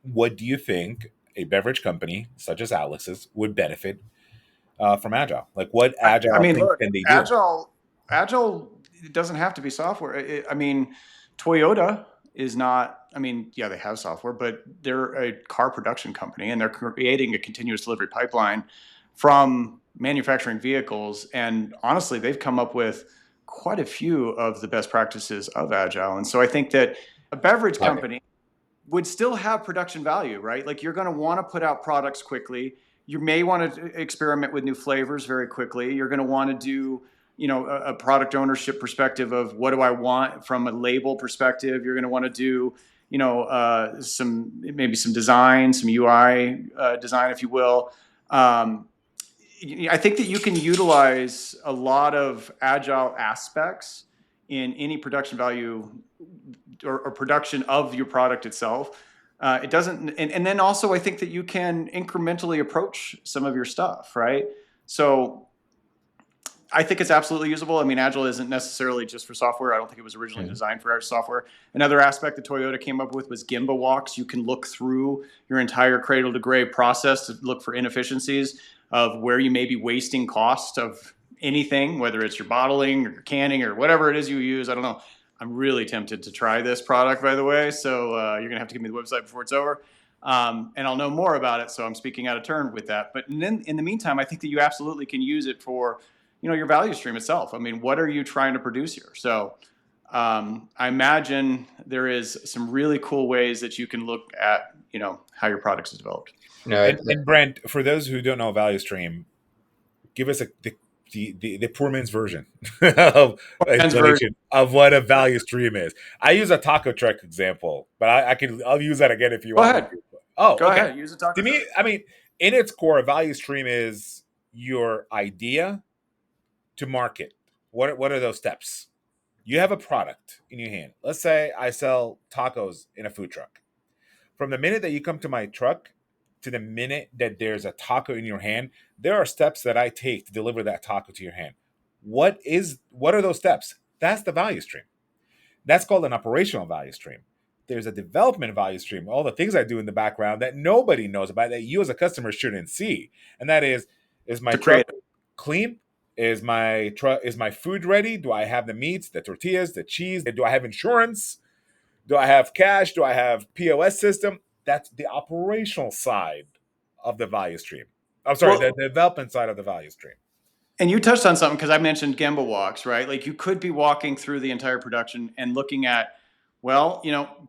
what do you think a beverage company such as Alex's would benefit from Agile? Like, what Agile things can they do? Agile doesn't have to be software. Toyota is not. Yeah, they have software, but they're a car production company, and they're creating a continuous delivery pipeline from manufacturing vehicles. And honestly, they've come up with quite a few of the best practices of Agile. And so I think that a beverage company would still have production value, right? Like, you're going to want to put out products quickly. You may want to experiment with new flavors very quickly. You're going to want to do, a product ownership perspective of what do I want from a label perspective. You're going to want to do, some design, some UI design, if you will. I think that you can utilize a lot of Agile aspects in any production value or production of your product itself. It doesn't, and then also I think that you can incrementally approach some of your stuff, right? So I think it's absolutely usable. I mean, Agile isn't necessarily just for software. I don't think it was originally designed for our software. Another aspect that Toyota came up with was gemba walks. You can look through your entire cradle to grave process to look for inefficiencies of where you may be wasting cost of anything, whether it's your bottling or your canning or whatever it is you use. I don't know. I'm really tempted to try this product, by the way. So you're going to have to give me the website before it's over. And I'll know more about it. So I'm speaking out of turn with that. But then in the meantime, I think that you absolutely can use it for your value stream itself. I mean, what are you trying to produce here? So I imagine there is some really cool ways that you can look at, how your product is developed. And Brent, for those who don't know value stream, give us the poor man's version of explanation of what a value stream is. I use a taco truck example, but I'll use that again if you want. Go ahead. Go ahead. Use a taco to me, truck. I mean, in its core, a value stream is your idea to market. What are those steps? You have a product in your hand. Let's say I sell tacos in a food truck. From the minute that you come to my truck to the minute that there's a taco in your hand, there are steps that I take to deliver that taco to your hand. What are those steps? That's the value stream. That's called an operational value stream. There's a development value stream, all the things I do in the background that nobody knows about, that you as a customer shouldn't see. And that is my truck clean? Is my food ready? Do I have the meats, the tortillas, the cheese? Do I have insurance? Do I have cash? Do I have POS system? That's the operational side of the value stream. I'm sorry, the development side of the value stream. And you touched on something because I mentioned gemba walks, right? Like you could be walking through the entire production and looking at, well,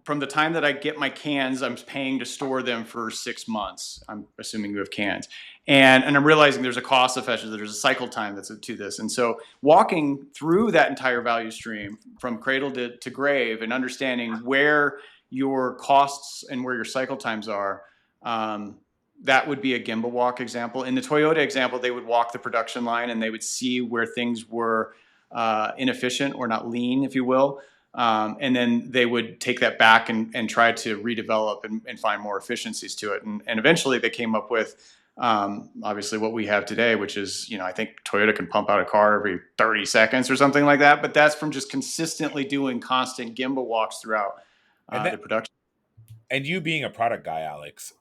from the time that I get my cans, I'm paying to store them for 6 months. I'm assuming you have cans. And I'm realizing there's a cost effective, there's a cycle time that's to this. And so walking through that entire value stream from cradle to grave and understanding where your costs and where your cycle times are, that would be a gemba walk example. In the Toyota example, they would walk the production line and they would see where things were inefficient or not lean, if you will. And then they would take that back and try to redevelop and find more efficiencies to it. And eventually they came up with, obviously what we have today, which is, I think Toyota can pump out a car every 30 seconds or something like that. But that's from just consistently doing constant gemba walks throughout the production. And you being a product guy, Alex,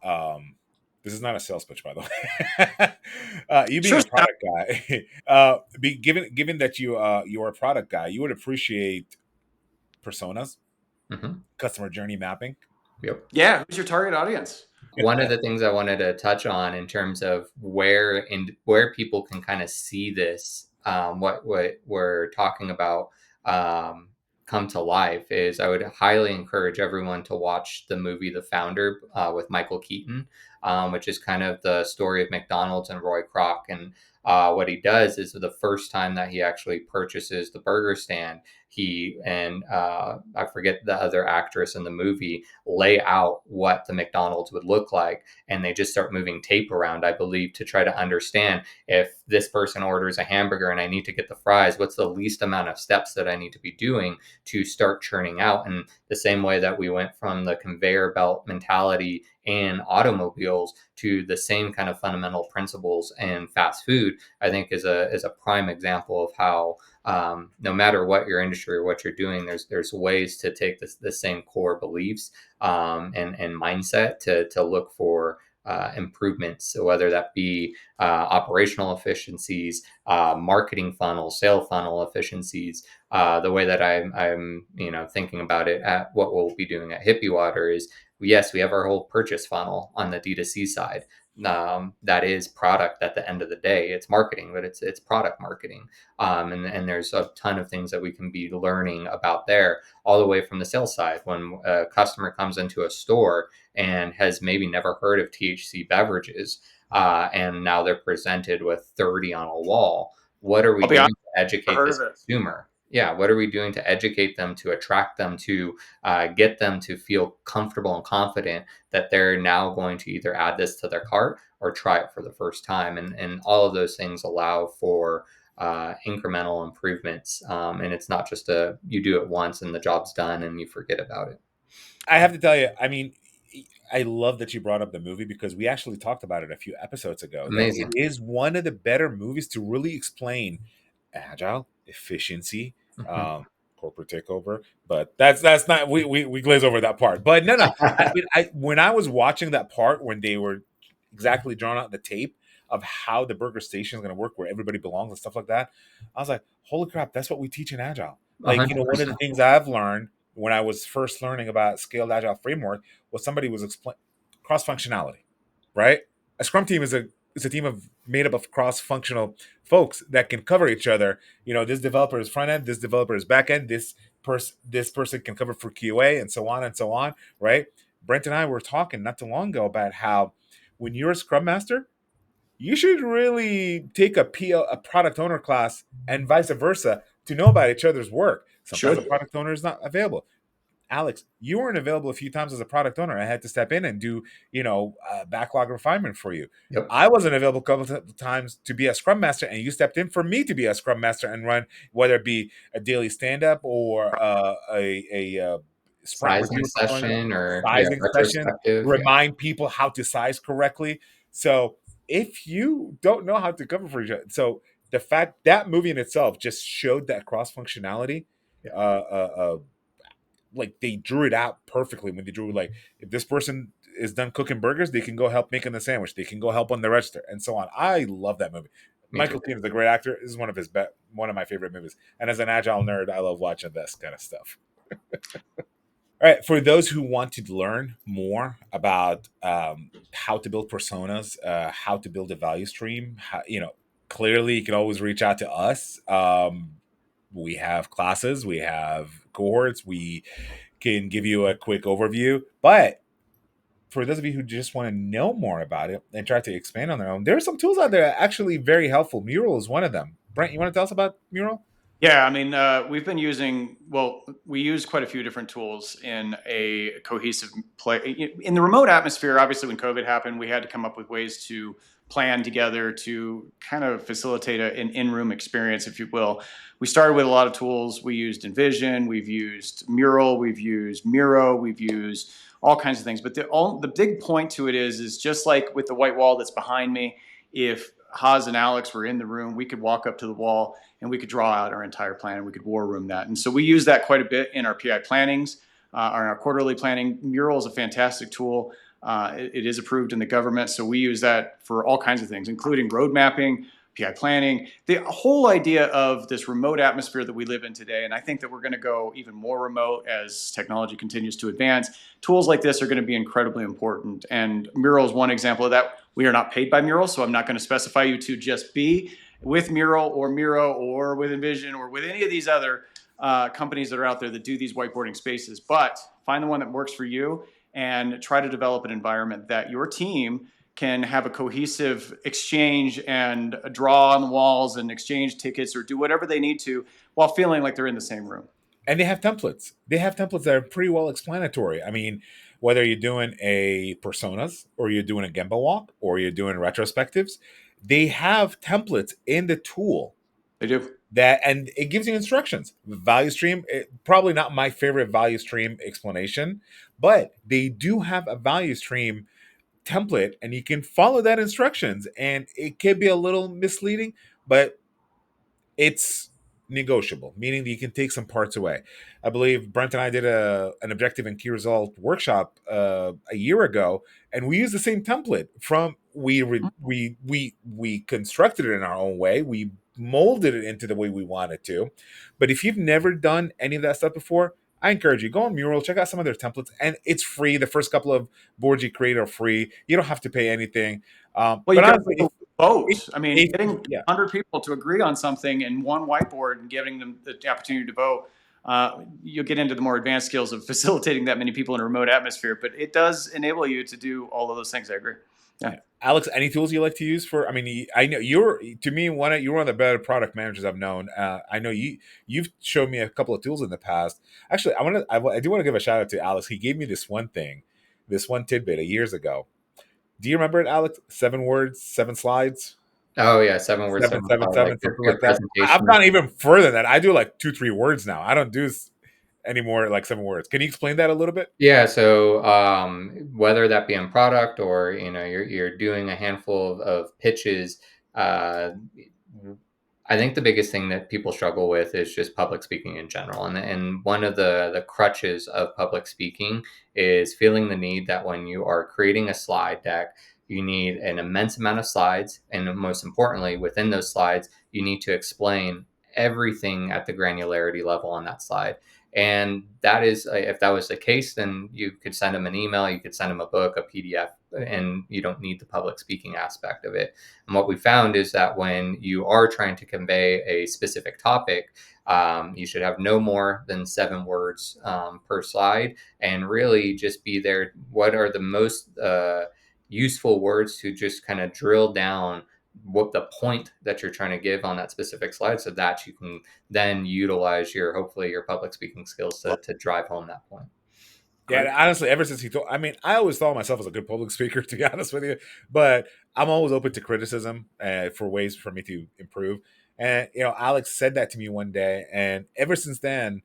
this is not a sales pitch, by the way. You being a product guy, given that you're a product guy, you would appreciate personas, customer journey mapping. Yep. Yeah. Who's your target audience? One of the things I wanted to touch on in terms of where people can kind of see this, what we're talking about, come to life is I would highly encourage everyone to watch the movie The Founder with Michael Keaton, which is kind of the story of McDonald's and Roy Kroc. And what he does is the first time that he actually purchases the burger stand, he and I forget the other actress in the movie lay out what the McDonald's would look like. And they just start moving tape around, I believe, to try to understand if this person orders a hamburger and I need to get the fries, what's the least amount of steps that I need to be doing to start churning out. And the same way that we went from the conveyor belt mentality in automobiles to the same kind of fundamental principles in fast food, I think is a prime example of how no matter what your industry or what you're doing, there's ways to take the same core beliefs and mindset to look for improvements. So whether that be operational efficiencies, marketing funnel, sale funnel efficiencies, the way that I'm thinking about it at what we'll be doing at Hippie Water is, yes, we have our whole purchase funnel on the D2C side. That is product at the end of the day. It's marketing, but it's product marketing. And there's a ton of things that we can be learning about there, all the way from the sales side. When a customer comes into a store and has maybe never heard of THC beverages, and now they're presented with 30 on a wall, what are we doing to educate this consumer? Yeah, what are we doing to educate them, to attract them, to get them to feel comfortable and confident that they're now going to either add this to their cart or try it for the first time? And all of those things allow for incremental improvements. And it's not just you do it once and the job's done and you forget about it. I have to tell you, I mean, I love that you brought up the movie because we actually talked about it a few episodes ago. That it Amazing. is one of the better movies to really explain agile efficiency, Mhm. um, corporate takeover. But that's not we glaze over that part. But no. I mean, when I was watching that part when they were exactly drawn out the tape of how the burger station is going to work, where everybody belongs and stuff like that, I was like, holy crap, that's what we teach in agile. Like, one of the 100%. things I've learned when I was first learning about scaled agile framework was somebody was explaining cross functionality, right? A scrum team is a team of made up of cross functional folks that can cover each other. This developer is front end, this developer is back end, this person can cover for QA, and so on, right? Brent and I were talking not too long ago about how when you're a scrum master, you should really take a product owner class and vice versa to know about each other's work. Sometimes a Should. product owner is not available. Alex, you weren't available a few times as a product owner. I had to step in and do, backlog refinement for you. Yep. I wasn't available a couple of times to be a scrum master, and you stepped in for me to be a scrum master and run, whether it be a daily stand up or a sprint Sizing review, something like that, session or sizing session, retrospective. Yeah. remind people how to size correctly. So if you don't know how to cover for each other, so the fact that movie in itself just showed that cross functionality. Yeah. Like they drew it out perfectly when they drew, like, if this person is done cooking burgers, they can go help making the sandwich, they can go help on the register, and so on. I love that movie. Me too. Michael Keaton is a great actor. This is one of my favorite movies, and as an agile nerd, I love watching this kind of stuff. All right, for those who want to learn more about how to build personas, how to build a value stream, clearly you can always reach out to us. We have classes, we have cohorts, we can give you a quick overview. But for those of you who just want to know more about it and try to expand on their own, there are some tools out there that are actually very helpful. Mural is one of them. Brent, you want to tell us about Mural? Yeah, I mean, we've been we use quite a few different tools in a cohesive play. In the remote atmosphere, obviously, when COVID happened, we had to come up with ways to plan together to kind of facilitate an in-room experience, if you will. We started with a lot of tools. We used Envision, we've used Mural, we've used Miro, we've used all kinds of things. But the big point to it is just like with the white wall that's behind me, if Hoz and Alex were in the room, we could walk up to the wall and we could draw out our entire plan and we could war room that. And so we use that quite a bit in our PI plannings, our quarterly planning. Mural is a fantastic tool. It is approved in the government. So we use that for all kinds of things, including road mapping, PI planning, the whole idea of this remote atmosphere that we live in today. And I think that we're going to go even more remote as technology continues to advance. Tools like this are going to be incredibly important. And Mural is one example of that. We are not paid by Mural, so I'm not going to specify you to just be with Mural or Miro or with Envision or with any of these other companies that are out there that do these whiteboarding spaces. But find the one that works for you and try to develop an environment that your team can have a cohesive exchange and draw on the walls and exchange tickets or do whatever they need to while feeling like they're in the same room. And they have templates. They have templates that are pretty well explanatory. I mean, whether you're doing a personas or you're doing a gemba walk or you're doing retrospectives, they have templates in the tool. They do. And it gives you instructions. Value stream, probably not my favorite value stream explanation, but they do have a value stream template and you can follow that instructions, and it can be a little misleading, but it's negotiable, meaning that you can take some parts away. I believe Brent and I did an objective and key result workshop a year ago, and we used the same template. We constructed it in our own way. We molded it into the way we wanted to. But if you've never done any of that stuff before, I encourage you, go on Mural, check out some of their templates, and it's free. The first couple of boards you create are free. You don't have to pay anything. Well, but you can honestly, vote. I mean, getting yeah. 100 people to agree on something in one whiteboard and giving them the opportunity to vote, you'll get into the more advanced skills of facilitating that many people in a remote atmosphere. But it does enable you to do all of those things. I agree. Yeah. Alex, any tools you like to use for? I mean, I know you're one of the better product managers I've known. I know you've showed me a couple of tools in the past. Actually, I do want to give a shout out to Alex. He gave me this one tidbit years ago. Do you remember it, Alex? 7 words, 7 slides. Oh yeah, 7 words, 7, like something like that. I've gone even further than that. I do like 2-3 words now. I don't do. any more like 7 words. Can you explain that a little bit? Yeah, so whether that be in product or you're doing a handful of pitches, uh, I think the biggest thing that people struggle with is just public speaking in general, and one of the crutches of public speaking is feeling the need that when you are creating a slide deck, you need an immense amount of slides, and most importantly, within those slides, you need to explain everything at the granularity level on that slide. And that is, if that was the case, then you could send them an email, you could send them a book, a PDF, and you don't need the public speaking aspect of it. And what we found is that when you are trying to convey a specific topic, you should have no more than 7 words per slide, and really just be there. What are the most useful words to just kind of drill down what the point that you're trying to give on that specific slide, so that you can then utilize hopefully your public speaking skills to drive home that point. Yeah, honestly, ever since he told, I mean, I always thought myself as a good public speaker, to be honest with you, but I'm always open to criticism for ways for me to improve. And, Alex said that to me one day. And ever since then,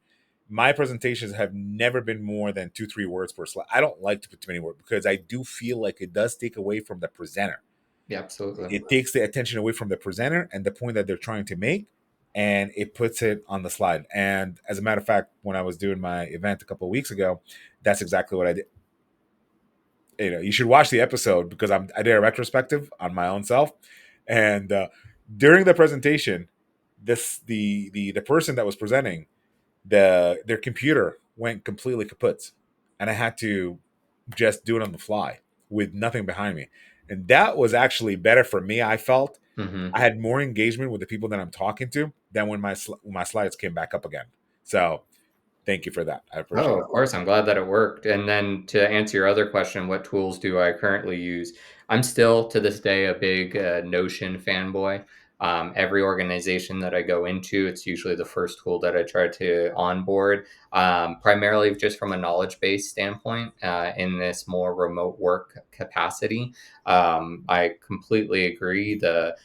my presentations have never been more than 2, 3 words per slide. I don't like to put too many words because I do feel like it does take away from the presenter. Yeah, absolutely. It takes the attention away from the presenter and the point that they're trying to make, and it puts it on the slide. And as a matter of fact, when I was doing my event a couple of weeks ago, that's exactly what I did. You should watch the episode because I did a retrospective on my own self, and during the presentation, the person that was presenting, their computer went completely kaput, and I had to just do it on the fly with nothing behind me, and that was actually better for me. I felt I had more engagement with the people that I'm talking to than when my slides came back up again. So thank you for that. I appreciate it. Oh, of course. I'm glad that it worked. And then to answer your other question, what tools do I currently use? I'm still to this day a big Notion fanboy. Every organization that I go into, it's usually the first tool that I try to onboard, primarily just from a knowledge base standpoint in this more remote work capacity. I completely agree. The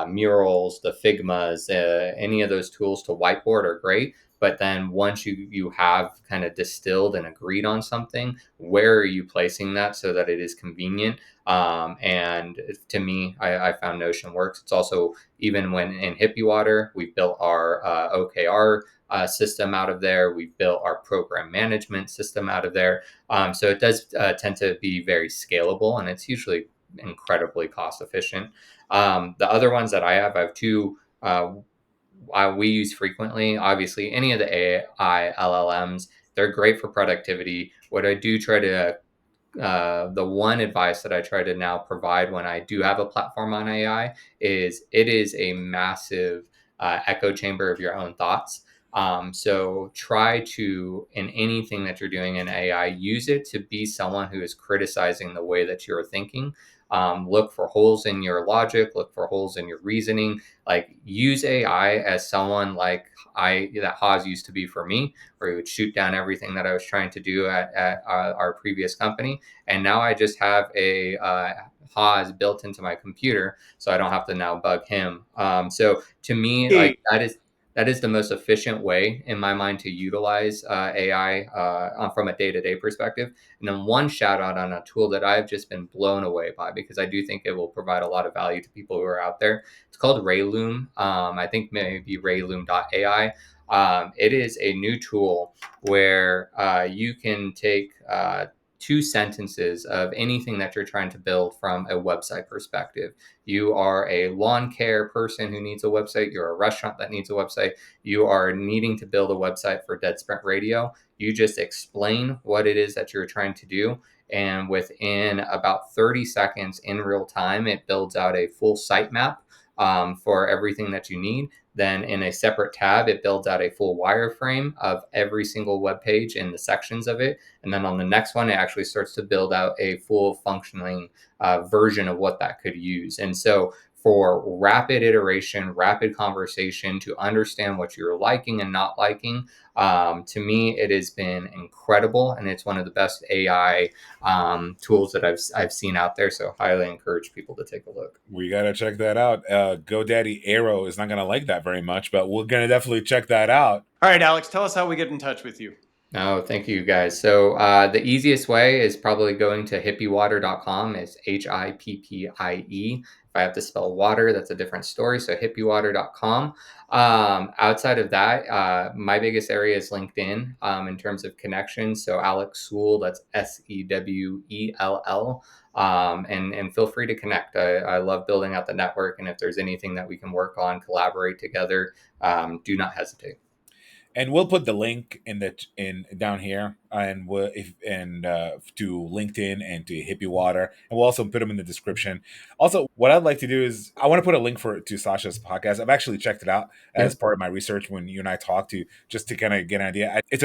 murals, the Figmas, any of those tools to whiteboard are great. But then once you have kind of distilled and agreed on something, where are you placing that so that it is convenient? And to me, I found Notion works. It's also, even when in Hippie Water, we built our OKR system out of there. We've built our program management system out of there. So it does tend to be very scalable, and it's usually incredibly cost efficient. The other ones that I have 2 we use frequently. Obviously, any of the AI LLMs, they're great for productivity. What I do try to the one advice that I try to now provide when I do have a platform on AI is it is a massive echo chamber of your own thoughts. So try to, in anything that you're doing in AI, use it to be someone who is criticizing the way that you're thinking. Look for holes in your logic, look for holes in your reasoning. Like, use AI as someone like that Hoz used to be for me, where he would shoot down everything that I was trying to do at our previous company. And now I just have a Hoz built into my computer, so I don't have to now bug him. So to me, like, that is the most efficient way in my mind to utilize AI from a day-to-day perspective. And then one shout out on a tool that I've just been blown away by, because I do think it will provide a lot of value to people who are out there. It's called RayLoom. I think maybe RayLoom.ai. It is a new tool where you can take 2 sentences of anything that you're trying to build from a website perspective. You are a lawn care person who needs a website. You're a restaurant that needs a website. You are needing to build a website for Dead Sprint Radio. You just explain what it is that you're trying to do. And within about 30 seconds in real time, it builds out a full sitemap for everything that you need. Then in a separate tab, it builds out a full wireframe of every single web page and the sections of it. And then on the next one, it actually starts to build out a full functioning version of what that could use. And so for rapid iteration, rapid conversation, to understand what you're liking and not liking, to me, it has been incredible. And it's one of the best AI tools that I've seen out there. So highly encourage people to take a look. We got to check that out. GoDaddy Arrow is not going to like that very much, but we're going to definitely check that out. All right, Alex, tell us how we get in touch with you. No, thank you guys. So the easiest way is probably going to hippiewater.com. It's HIPPIE. If I have to spell water, that's a different story. So hippiewater.com. Outside of that, my biggest area is LinkedIn in terms of connections. So Alex Sewell, that's SEWELL. And feel free to connect. I love building out the network. And if there's anything that we can work on, collaborate together, do not hesitate. And we'll put the link in down here, and to LinkedIn and to Hippie Water, and we'll also put them in the description. Also, what I'd like to do is I want to put a link to Sasha's podcast. I've actually checked it out as part of my research when you and I talked just to kind of get an idea. It's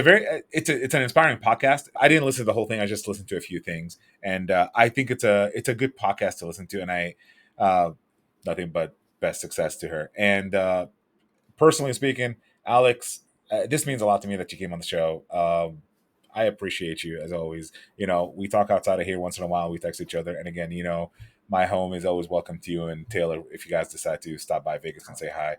an inspiring podcast. I didn't listen to the whole thing. I just listened to a few things, and I think it's a good podcast to listen to. And I nothing but best success to her. And personally speaking, Alex, this means a lot to me that you came on the show. I appreciate you as always. We talk outside of here once in a while. We text each other. And again, my home is always welcome to you and Taylor if you guys decide to stop by Vegas and say hi.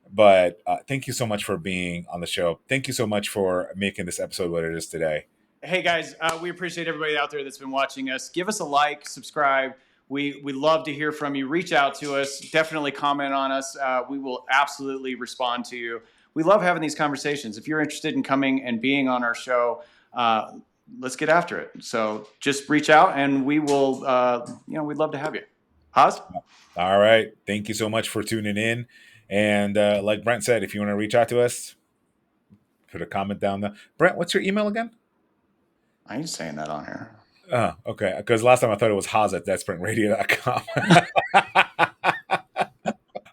But thank you so much for being on the show. Thank you so much for making this episode what it is today. Hey guys, we appreciate everybody out there that's been watching us. Give us a like, subscribe. We love to hear from you. Reach out to us. Definitely comment on us. We will absolutely respond to you. We love having these conversations. If you're interested in coming and being on our show, let's get after it. So just reach out and we will, we'd love to have you. Hoz? All right. Thank you so much for tuning in. And like Brent said, if you want to reach out to us, put a comment down there. Brent, what's your email again? I ain't saying that on here. Okay. Because last time I thought it was Hoz@that'sprint.radio.com.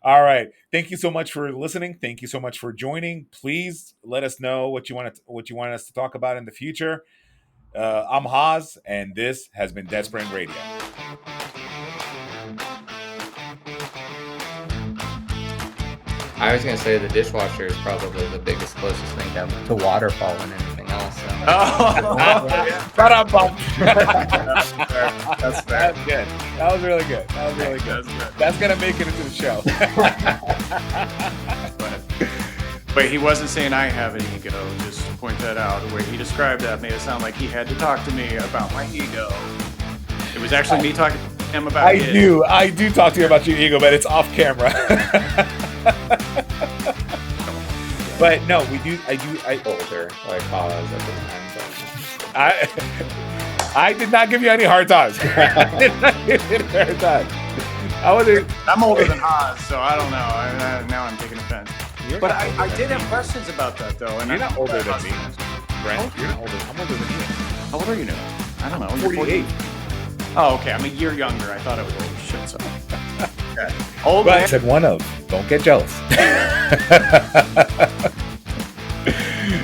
All right. Thank you so much for listening. Thank you so much for joining. Please let us know what you want us to talk about in the future. I'm Hoz, and this has been Dead Sprint Radio. I was going to say the dishwasher is probably the biggest closest thing to waterfall than anything else. So. Yeah. That's fair. That's good. That was really good. That's going to make it into the show. Wait, he wasn't saying I have an ego, just to point that out. The way he described that made it sound like he had to talk to me about my ego. It was actually me talking to him about his. I do talk to you about your ego, but it's off camera. But no, I Older, like Hoz at the time. I did not give you any hard times. I did not give you any hard times. I'm older than Hoz, so I don't know. Now I'm taking offense. But I did have questions about that, though. And you're not older than me, Brent. You're not older. I'm older than you. How old are you now? I don't know. 48. Oh, okay. I'm a year younger. I thought it was old. Shit, so. Okay. Old man. I said one of. Don't get jealous.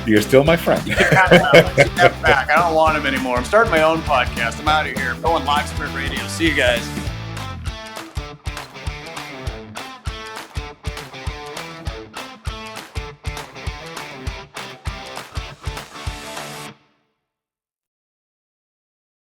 You're still my friend. Take that back. I don't want him anymore. I'm starting my own podcast. I'm out of here. I'm going live sprint radio. See you guys.